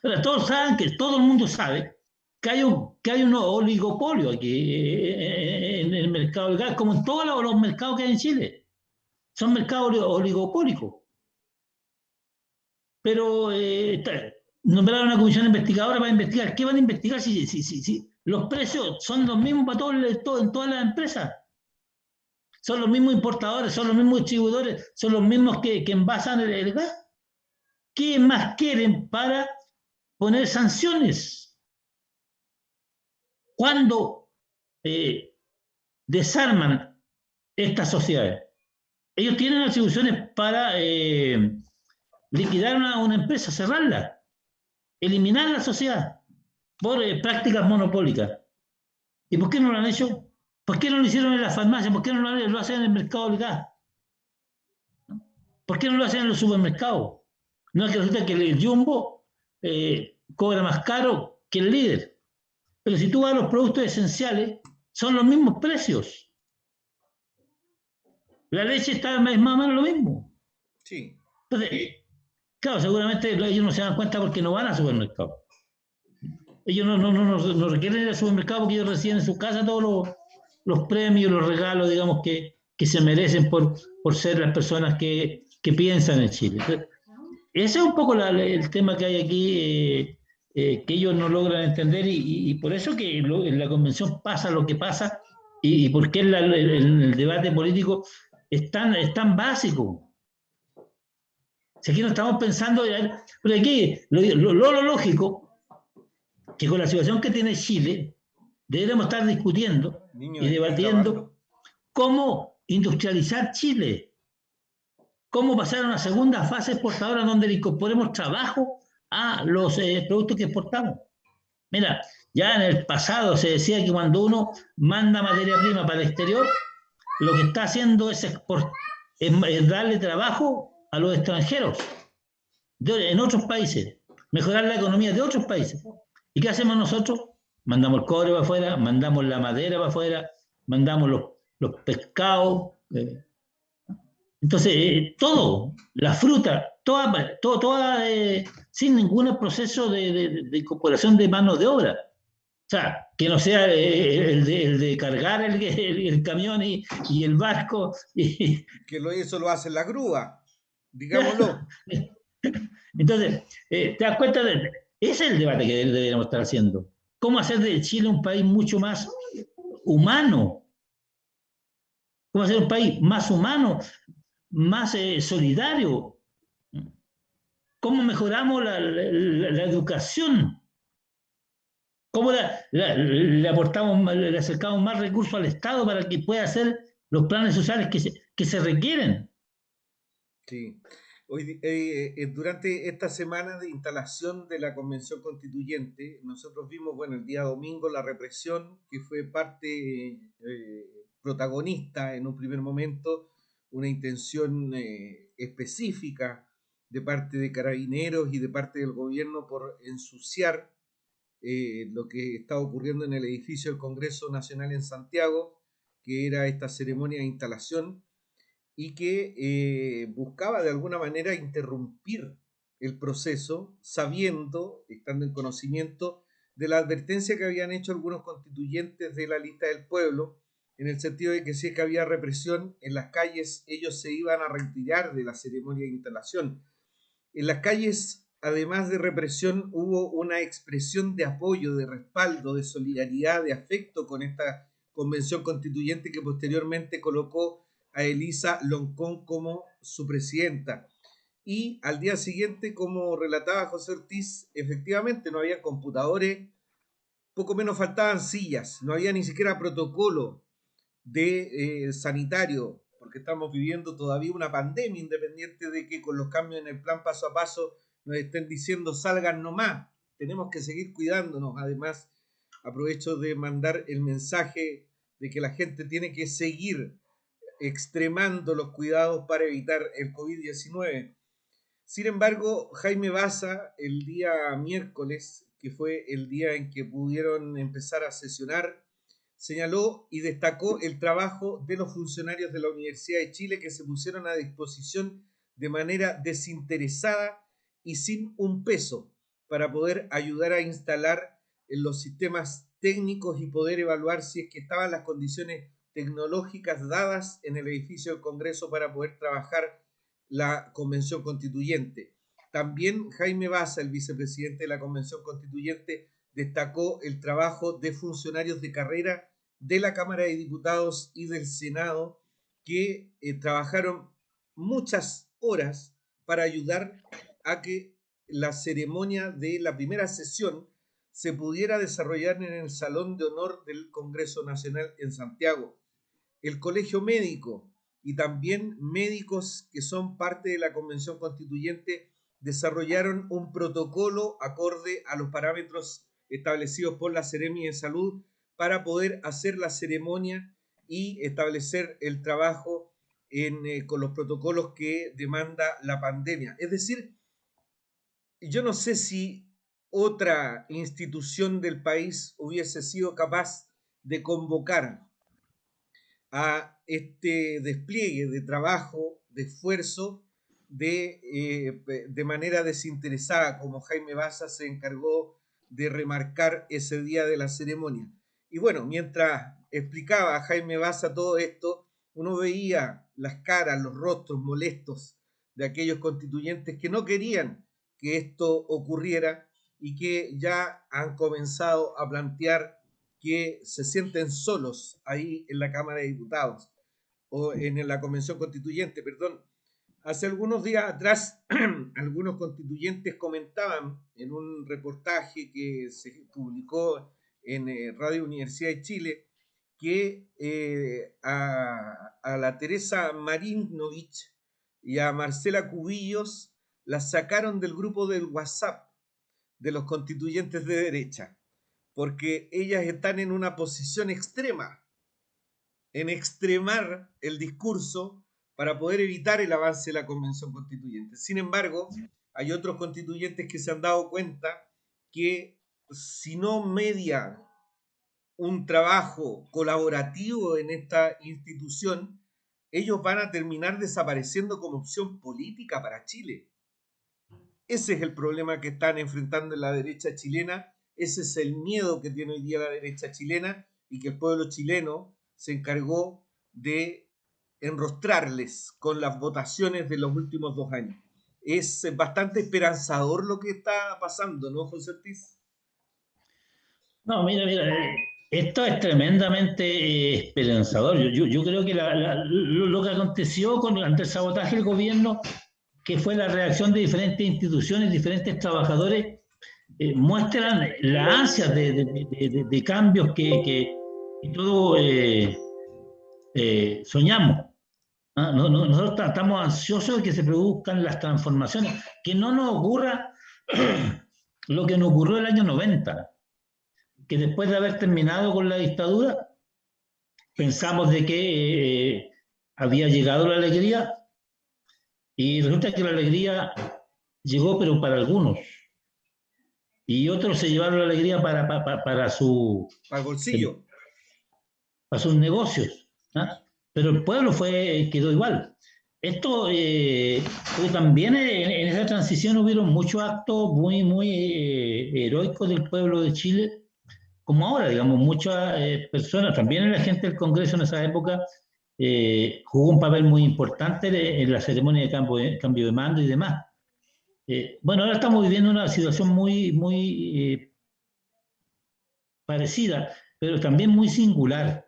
Ahora, todo el mundo sabe que hay un oligopolio aquí en el mercado del gas, como en todos los mercados que hay en Chile. Son mercados oligopólicos. Pero nombraron una comisión investigadora para investigar. ¿Qué van a investigar si los precios son los mismos para en todas las empresas? Son los mismos importadores, son los mismos distribuidores, son los mismos que envasan el gas. ¿Qué más quieren para poner sanciones? ¿Cuándo desarman estas sociedades? Ellos tienen atribuciones para liquidar una empresa, cerrarla, eliminar la sociedad por prácticas monopólicas. ¿Y por qué no lo han hecho? ¿Por qué no lo hicieron en las farmacias? ¿Por qué no lo hacen en el mercado del gas? ¿Por qué no lo hacen en los supermercados? No es que resulta que el Jumbo cobra más caro que el líder. Pero si tú vas a los productos esenciales, son los mismos precios. La leche es más o menos lo mismo. Sí. Entonces, claro, seguramente ellos no se dan cuenta porque no van al supermercado. Ellos no requieren ir al supermercado porque ellos reciben en su casa todos los premios, los regalos, digamos, que se merecen por ser las personas que piensan en Chile. Entonces, ese es un poco el tema que hay aquí, que ellos no logran entender y por eso que en la convención pasa lo que pasa y por qué el debate político es tan básico. Si aquí no estamos pensando, pero aquí lo lógico, que con la situación que tiene Chile, deberíamos estar discutiendo Niño, y ¿estás grabando? debatiendo cómo industrializar Chile, cómo pasar a una segunda fase exportadora donde le incorporemos trabajo a los productos que exportamos. Mira, ya en el pasado se decía que cuando uno manda materia prima para el exterior, lo que está haciendo es darle trabajo a los extranjeros en otros países, mejorar la economía de otros países. ¿Y qué hacemos nosotros? Mandamos el cobre para afuera, mandamos la madera para afuera, mandamos los pescados. Entonces, todo, la fruta, toda sin ningún proceso de incorporación de mano de obra. O sea, que no sea el de cargar el camión y el barco. Que eso lo hace la grúa, digámoslo. Entonces, te das cuenta ese es el debate que deberíamos estar haciendo. ¿Cómo hacer de Chile un país mucho más humano? ¿Cómo hacer un país más humano, más solidario? ¿Cómo mejoramos la educación? ¿Cómo le aportamos, le acercamos más recursos al Estado para que pueda hacer los planes sociales que se requieren? Sí. Durante esta semana de instalación de la Convención Constituyente, nosotros vimos, bueno, el día domingo la represión, que fue parte protagonista en un primer momento, una intención específica de parte de carabineros y de parte del gobierno por ensuciar lo que estaba ocurriendo en el edificio del Congreso Nacional en Santiago, que era esta ceremonia de instalación y que buscaba de alguna manera interrumpir el proceso, sabiendo, estando en conocimiento de la advertencia que habían hecho algunos constituyentes de la lista del pueblo, en el sentido de que si es que había represión en las calles, ellos se iban a retirar de la ceremonia de instalación. En las calles, además de represión, hubo una expresión de apoyo, de respaldo, de solidaridad, de afecto con esta convención constituyente que posteriormente colocó a Elisa Loncón como su presidenta. Y al día siguiente, como relataba José Ortiz, efectivamente no había computadores, poco menos faltaban sillas, no había ni siquiera protocolo de sanitario, porque estamos viviendo todavía una pandemia, independiente de que con los cambios en el plan paso a paso nos estén diciendo salgan nomás, tenemos que seguir cuidándonos. Además, aprovecho de mandar el mensaje de que la gente tiene que seguir extremando los cuidados para evitar el COVID-19. Sin embargo, Jaime Baza, el día miércoles, que fue el día en que pudieron empezar a sesionar, señaló y destacó el trabajo de los funcionarios de la Universidad de Chile que se pusieron a disposición de manera desinteresada y sin un peso para poder ayudar a instalar los sistemas técnicos y poder evaluar si es que estaban las condiciones tecnológicas dadas en el edificio del Congreso para poder trabajar la Convención Constituyente. También Jaime Baza, el vicepresidente de la Convención Constituyente, destacó el trabajo de funcionarios de carrera de la Cámara de Diputados y del Senado que trabajaron muchas horas para ayudar a que la ceremonia de la primera sesión se pudiera desarrollar en el Salón de Honor del Congreso Nacional en Santiago. El Colegio Médico y también médicos que son parte de la Convención Constituyente desarrollaron un protocolo acorde a los parámetros establecidos por la Seremi de Salud para poder hacer la ceremonia y establecer el trabajo con los protocolos que demanda la pandemia. Es decir, yo no sé si otra institución del país hubiese sido capaz de convocar a este despliegue de trabajo, de esfuerzo, de manera desinteresada, como Jaime Baza se encargó de remarcar ese día de la ceremonia. Y bueno, mientras explicaba Jaime Baza todo esto, uno veía las caras, los rostros molestos de aquellos constituyentes que no querían que esto ocurriera y que ya han comenzado a plantear que se sienten solos ahí en la Cámara de Diputados o en la Convención Constituyente, perdón. Hace algunos días atrás, algunos constituyentes comentaban en un reportaje que se publicó en Radio Universidad de Chile que a la Teresa Marinovich y a Marcela Cubillos las sacaron del grupo del WhatsApp de los constituyentes de derecha, porque ellas están en una posición extrema, en extremar el discurso para poder evitar el avance de la Convención Constituyente. Sin embargo, hay otros constituyentes que se han dado cuenta que si no media un trabajo colaborativo en esta institución, ellos van a terminar desapareciendo como opción política para Chile. Ese es el problema que están enfrentando en la derecha chilena, ese es el miedo que tiene hoy día la derecha chilena y que el pueblo chileno se encargó de enrostrarles con las votaciones de los últimos 2 años. Es bastante esperanzador lo que está pasando, ¿no, José Ortiz? No, mira, esto es tremendamente esperanzador. Yo creo que lo que aconteció ante el sabotaje del gobierno, que fue la reacción de diferentes instituciones, diferentes trabajadores, muestran la ansia de cambios que todos soñamos. Nosotros estamos ansiosos de que se produzcan las transformaciones, que no nos ocurra lo que nos ocurrió el año 90, que después de haber terminado con la dictadura, pensamos de que había llegado la alegría, y resulta que la alegría llegó, pero para algunos, y otros se llevaron la alegría para su... Para el bolsillo. Para sus negocios, ¿ah? Pero el pueblo quedó igual. Esto, porque también en esa transición hubieron muchos actos muy heroicos del pueblo de Chile, como ahora, digamos, muchas personas, también la gente del Congreso en esa época jugó un papel muy importante en la ceremonia de cambio de mando y demás. Bueno, ahora estamos viviendo una situación muy parecida, pero también muy singular,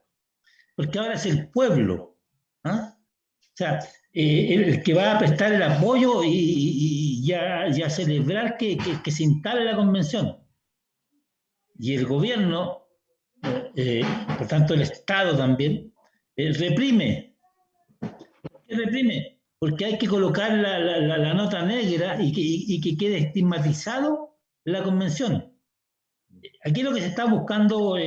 porque ahora es el pueblo, ¿ah? O sea, el que va a prestar el apoyo y ya celebrar que se instale la convención. Y el gobierno, por tanto el Estado también, reprime. ¿Por qué reprime? Porque hay que colocar la nota negra y que quede estigmatizado la convención. Aquí lo que se está buscando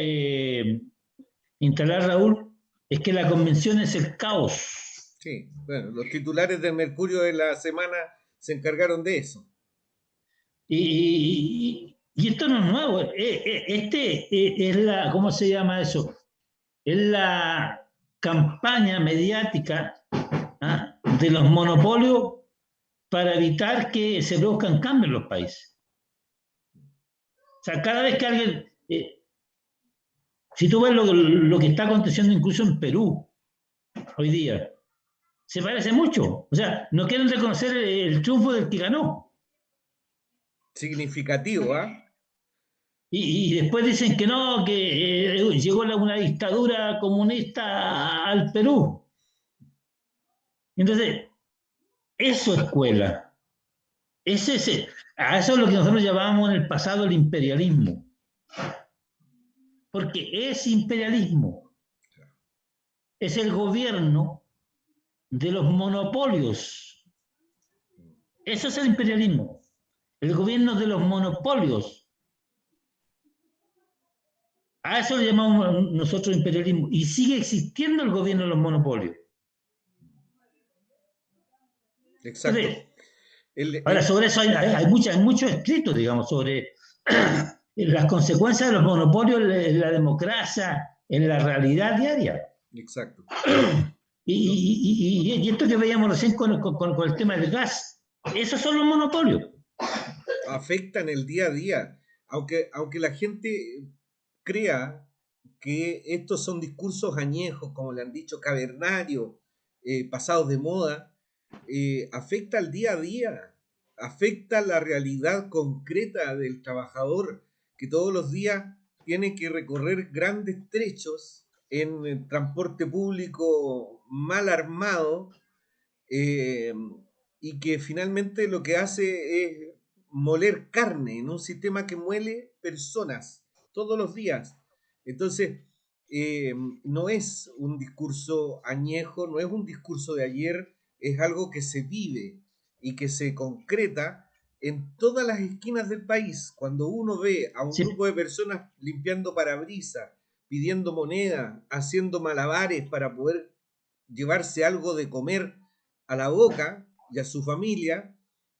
instalar, Raúl, es que la convención es el caos. Sí, bueno, los titulares del Mercurio de la semana se encargaron de eso. Y esto no es nuevo. Es la, ¿cómo se llama eso? Es la campaña mediática, ¿ah?, de los monopolios para evitar que se produzcan cambios en los países. O sea, cada vez que alguien... si tú ves lo que está aconteciendo incluso en Perú hoy día, se parece mucho. O sea, no quieren reconocer el triunfo del que ganó. Significativo, ¿ah? Y después dicen que no, que llegó una dictadura comunista al Perú. Entonces, eso es escuela. A eso es lo que nosotros llamábamos en el pasado el imperialismo. Porque es imperialismo. Es el gobierno de los monopolios. Eso es el imperialismo. El gobierno de los monopolios. A eso le llamamos nosotros imperialismo. Y sigue existiendo el gobierno de los monopolios. Exacto. Entonces, El- ahora, el- sobre eso hay muchos escritos, digamos, sobre las consecuencias de los monopolios en la democracia, en la realidad diaria. exacto. Y esto que veíamos recién con el tema del gas, esos son los monopolios. Afectan el día a día. Aunque la gente crea que estos son discursos añejos, como le han dicho, cavernarios, pasados de moda, afecta al día a día, afecta la realidad concreta del trabajador que todos los días tiene que recorrer grandes trechos en transporte público mal armado, eh, y que finalmente lo que hace es moler carne en un sistema que muele personas todos los días. Entonces, no es un discurso añejo, no es un discurso de ayer, es algo que se vive y que se concreta en todas las esquinas del país. Cuando uno ve a un Sí. grupo de personas limpiando parabrisas, pidiendo moneda, haciendo malabares para poder llevarse algo de comer a la boca y a su familia,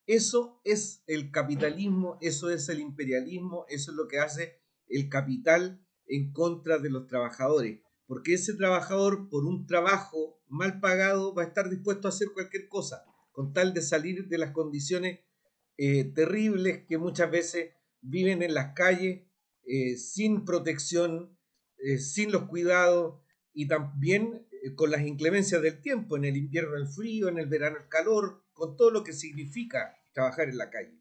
eso es el capitalismo, eso es el imperialismo, eso es lo que hace el capital en contra de los trabajadores. Porque ese trabajador, por un trabajo mal pagado, va a estar dispuesto a hacer cualquier cosa, con tal de salir de las condiciones terribles que muchas veces viven en las calles, sin protección, sin los cuidados y también con las inclemencias del tiempo, en el invierno el frío, en el verano el calor, con todo lo que significa trabajar en la calle.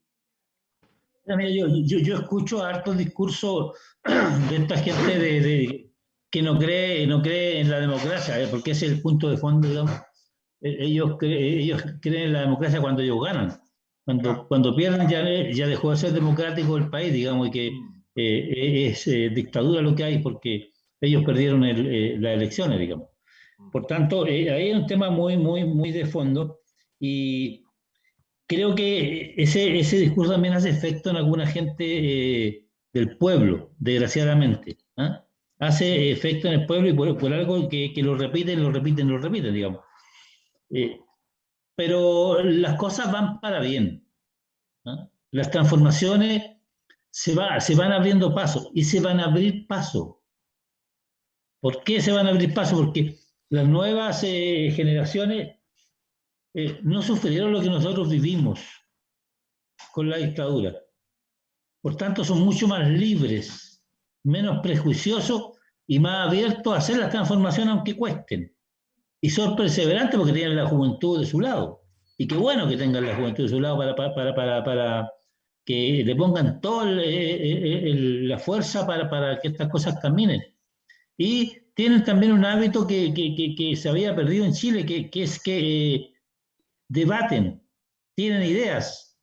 Mira, yo escucho hartos discursos de esta gente que no cree en la democracia, porque ese es el punto de fondo, digamos. Ellos creen en la democracia cuando ellos ganan. Ah. Cuando pierden ya dejó de ser democrático el país, digamos, y que es dictadura lo que hay porque ellos perdieron las elecciones, digamos. Por tanto, ahí hay un tema muy de fondo y creo que ese discurso también hace efecto en alguna gente del pueblo, desgraciadamente. ¿Ah? Hace efecto en el pueblo y por algo que lo repiten, digamos. Eh, pero las cosas van para bien. ¿Ah? Las transformaciones se van abriendo paso y se van a abrir paso. ¿Por qué se van a abrir paso? Porque las nuevas generaciones no sufrieron lo que nosotros vivimos con la dictadura. Por tanto, son mucho más libres, menos prejuiciosos y más abiertos a hacer las transformaciones aunque cuesten. Y son perseverantes porque tienen la juventud de su lado. Y qué bueno que tengan la juventud de su lado para que le pongan toda la fuerza para que estas cosas caminen. Y tienen también un hábito que se había perdido en Chile, que es que debaten, tienen ideas,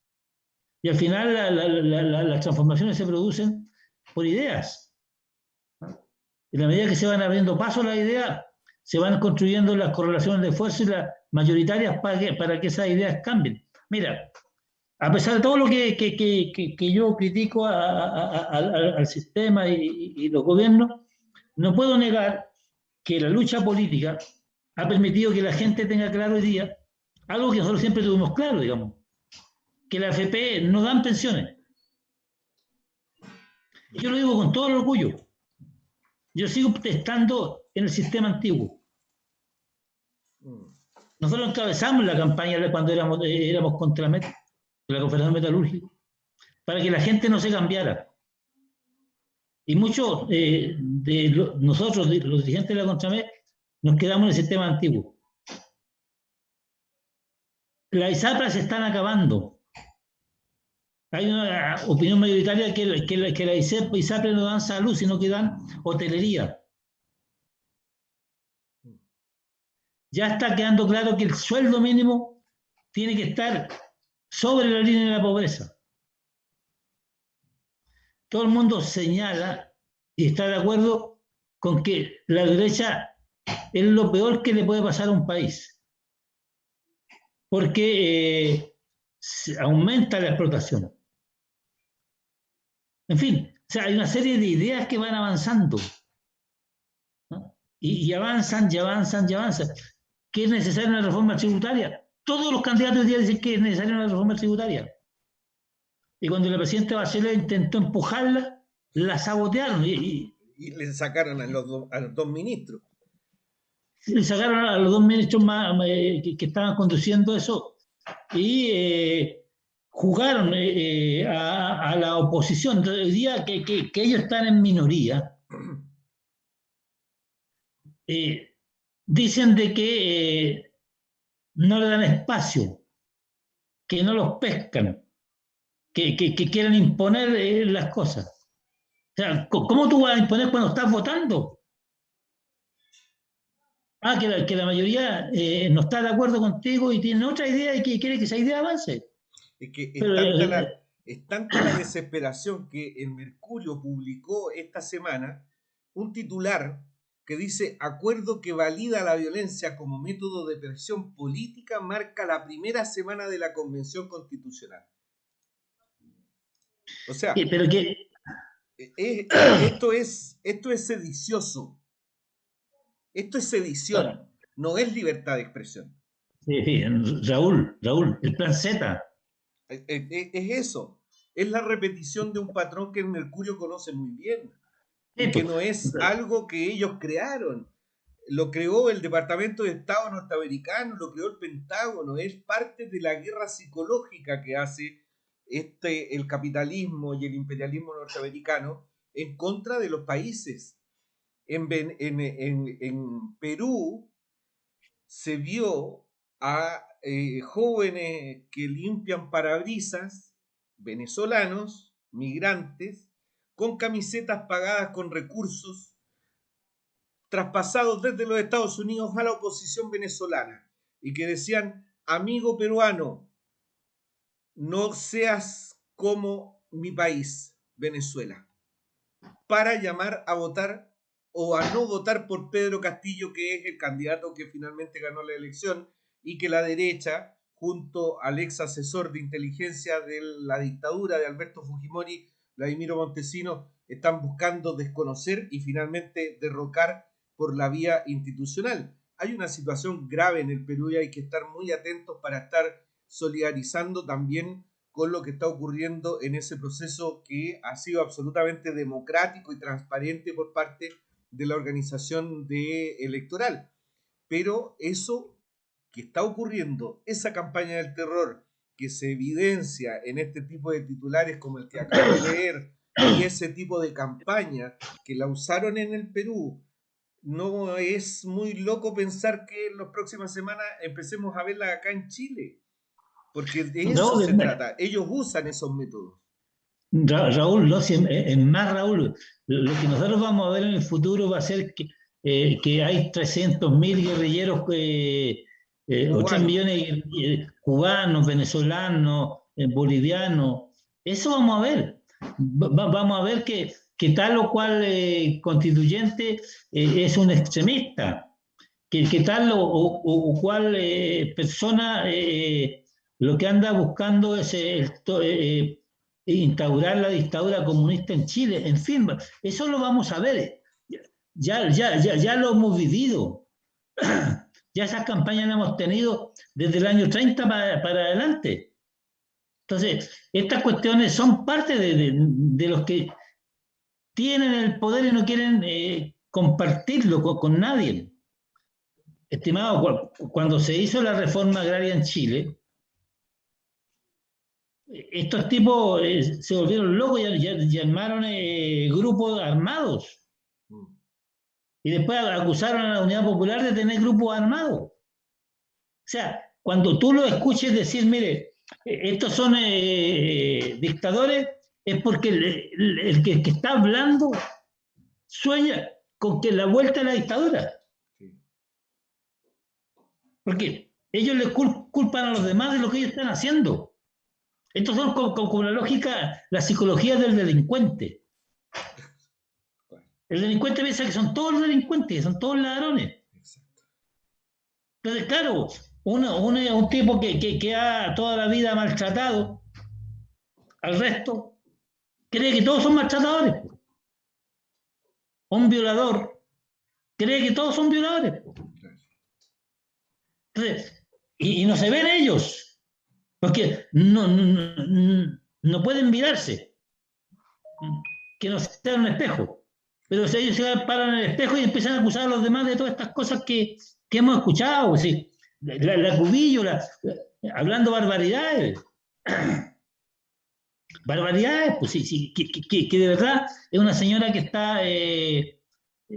y al final las transformaciones se producen por ideas. En la medida que se van abriendo paso a las ideas, se van construyendo las correlaciones de fuerza y las mayoritarias para que esas ideas cambien. Mira, a pesar de todo lo que yo critico al sistema y los gobiernos, no puedo negar que la lucha política ha permitido que la gente tenga claro hoy día algo que nosotros siempre tuvimos claro, digamos, que la AFP no dan pensiones. Yo lo digo con todo el orgullo. Yo sigo estando en el sistema antiguo. Nosotros encabezamos la campaña cuando éramos contra la Confederación Metalúrgica, para que la gente no se cambiara. Y muchos nosotros, los dirigentes de la Contramed, nos quedamos en el sistema antiguo. Las ISAPRES se están acabando. Hay una opinión mayoritaria que la ISAPRES no dan salud, sino que dan hotelería. Ya está quedando claro que el sueldo mínimo tiene que estar sobre la línea de la pobreza. Todo el mundo señala y está de acuerdo con que la derecha es lo peor que le puede pasar a un país, porque aumenta la explotación. En fin, sea, hay una serie de ideas que van avanzando, ¿no? Y avanzan, y avanzan, y avanzan. ¿Que es necesaria una reforma tributaria? Todos los candidatos hoy día dicen que es necesaria una reforma tributaria. Y cuando la presidenta Bachelet intentó empujarla, la sabotearon Y le sacaron a los dos ministros. le sacaron a los dos ministros que estaban conduciendo eso y jugaron a la oposición. Entonces, hoy día que ellos están en minoría, dicen de que no le dan espacio, que no los pescan, que quieren imponer las cosas. O sea, ¿cómo tú vas a imponer cuando estás votando? Que la mayoría no está de acuerdo contigo y tiene otra idea y que quiere que esa idea avance. Es que Pero, es tanta la desesperación que el Mercurio publicó esta semana un titular que dice: acuerdo que valida la violencia como método de presión política marca la primera semana de la Convención Constitucional. O sea, pero que esto es sedicioso. Esto es sedición, no es libertad de expresión. sí, Raúl, el plan Z. Es eso. Es la repetición de un patrón que el Mercurio conoce muy bien. Y Sí, que pues, no es algo que ellos crearon. Lo creó el Departamento de Estado norteamericano, lo creó el Pentágono. Es parte de la guerra psicológica que hace el capitalismo y el imperialismo norteamericano en contra de los países. En Perú se vio a jóvenes que limpian parabrisas, venezolanos, migrantes, con camisetas pagadas con recursos, traspasados desde los Estados Unidos a la oposición venezolana, y que decían: amigo peruano, no seas como mi país, Venezuela, para llamar a votar o a no votar por Pedro Castillo, que es el candidato que finalmente ganó la elección, y que la derecha, junto al ex asesor de inteligencia de la dictadura de Alberto Fujimori, Vladimiro Montesinos, están buscando desconocer y finalmente derrocar por la vía institucional. Hay una situación grave en el Perú y hay que estar muy atentos para estar solidarizando también con lo que está ocurriendo en ese proceso que ha sido absolutamente democrático y transparente por parte de la organización electoral. Pero eso que está ocurriendo, esa campaña del terror que se evidencia en este tipo de titulares como el que acabo de leer, y ese tipo de campaña que la usaron en el Perú, no es muy loco pensar que en las próximas semanas empecemos a verla acá en Chile, porque de eso no, se trata. Ellos usan esos métodos. Raúl, no, si es más Raúl, lo que nosotros vamos a ver en el futuro va a ser que hay 300.000 guerrilleros, 8 millones cubanos, venezolanos, bolivianos. Eso vamos a ver. Vamos a ver que tal o cual constituyente es un extremista, que tal o cual persona lo que anda buscando es instaurar la dictadura comunista en Chile. En fin, eso lo vamos a ver. Ya lo hemos vivido. Ya esas campañas las hemos tenido desde el año 30 para adelante. Entonces, estas cuestiones son parte de los que tienen el poder y no quieren compartirlo con nadie. Estimado, cuando se hizo la reforma agraria en Chile, estos tipos se volvieron locos y armaron grupos armados. Y después acusaron a la Unidad Popular de tener grupos armados. O sea, cuando tú lo escuches decir, mire, estos son dictadores, es porque el que está hablando sueña con que la vuelta a la dictadura. Porque ellos le culpan a los demás de lo que ellos están haciendo. Estos son como la lógica, la psicología del delincuente. El delincuente piensa que son todos delincuentes, que son todos ladrones. Entonces, claro, uno es un tipo que ha toda la vida maltratado al resto cree que todos son maltratadores. Un violador cree que todos son violadores. Entonces, y no se ven ellos, porque no pueden mirarse, que no sea un espejo. Pero si ellos se paran en el espejo y empiezan a acusar a los demás de todas estas cosas que hemos escuchado, ¿sí? La Cubillo, hablando barbaridades. Barbaridades, pues sí, que de verdad es una señora que está,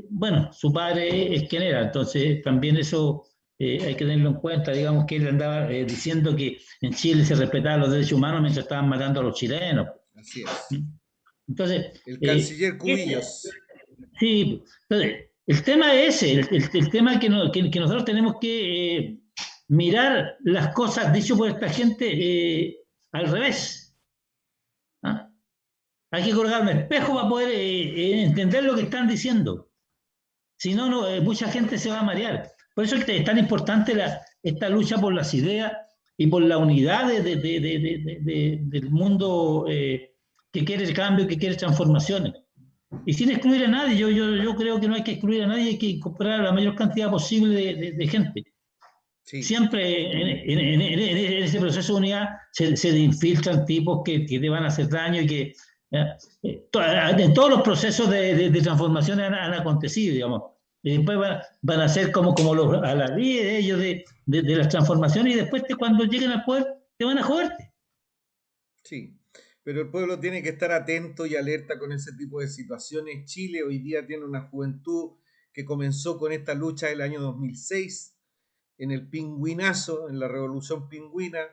bueno, su padre es quien era, entonces también eso hay que tenerlo en cuenta, digamos que él andaba diciendo que en Chile se respetaban los derechos humanos mientras estaban matando a los chilenos. Así es. Entonces, el canciller Cubillos. Sí, entonces, el tema es ese, el tema que nosotros tenemos que mirar las cosas dichas por esta gente al revés. ¿Ah? Hay que colgar un espejo para poder entender lo que están diciendo. Si no, mucha gente se va a marear. Por eso es tan importante esta lucha por las ideas y por la unidad del mundo que quiere el cambio, que quiere transformaciones. Y sin excluir a nadie, yo creo que no hay que excluir a nadie, hay que incorporar a la mayor cantidad posible de gente. Sí. Siempre en ese proceso de unidad se infiltran tipos que te van a hacer daño y que en todos los procesos de transformación han acontecido, digamos. Y después van a ser como a la vida de ellos de las transformaciones, y después cuando lleguen al poder te van a joderte. Sí. Pero el pueblo tiene que estar atento y alerta con ese tipo de situaciones. Chile hoy día tiene una juventud que comenzó con esta lucha el año 2006, en el pingüinazo, en la revolución pingüina,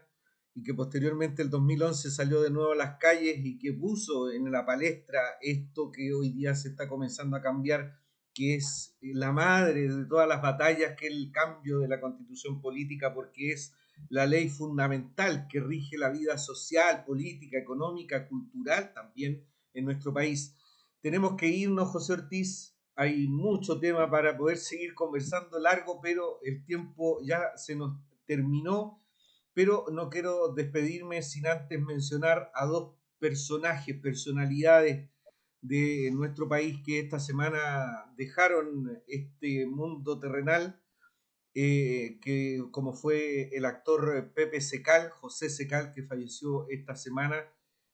y que posteriormente el 2011 salió de nuevo a las calles y que puso en la palestra esto que hoy día se está comenzando a cambiar, que es la madre de todas las batallas, que es el cambio de la constitución política, porque es la ley fundamental que rige la vida social, política, económica, cultural también en nuestro país. Tenemos que irnos, José Ortiz, hay mucho tema para poder seguir conversando largo, pero el tiempo ya se nos terminó, pero no quiero despedirme sin antes mencionar a dos personalidades de nuestro país que esta semana dejaron este mundo terrenal, que como fue el actor Pepe Secal, José Secal, que falleció esta semana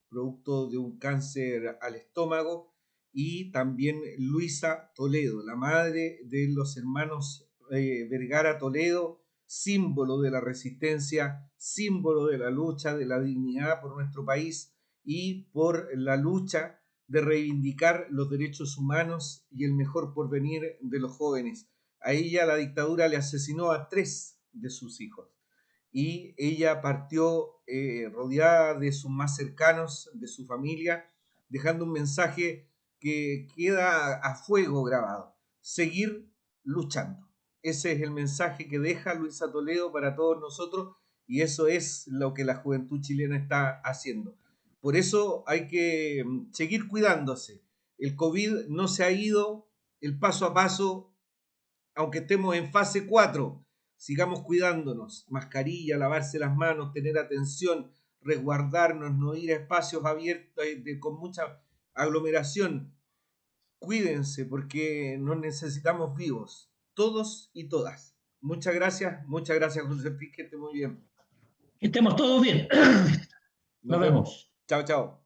producto de un cáncer al estómago, y también Luisa Toledo, la madre de los hermanos Vergara Toledo, símbolo de la resistencia, símbolo de la lucha, de la dignidad por nuestro país y por la lucha de reivindicar los derechos humanos y el mejor porvenir de los jóvenes. A ella la dictadura le asesinó a 3 de sus hijos y ella partió rodeada de sus más cercanos, de su familia, dejando un mensaje que queda a fuego grabado: seguir luchando. Ese es el mensaje que deja Luisa Toledo para todos nosotros, y eso es lo que la juventud chilena está haciendo. Por eso hay que seguir cuidándose. El COVID no se ha ido, el paso a paso, aunque estemos en fase 4, sigamos cuidándonos. Mascarilla, lavarse las manos, tener atención, resguardarnos, no ir a espacios abiertos con mucha aglomeración. Cuídense porque nos necesitamos vivos, todos y todas. Muchas gracias, José Ortiz, que esté muy bien. Que estemos todos bien. Nos vemos. Chao, chao.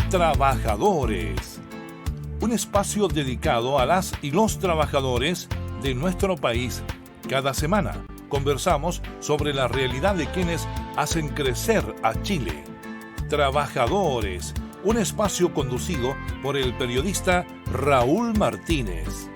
Trabajadores, un espacio dedicado a las y los trabajadores de nuestro país. Cada semana conversamos sobre la realidad de quienes hacen crecer a Chile. Trabajadores, un espacio conducido por el periodista Raúl Martínez.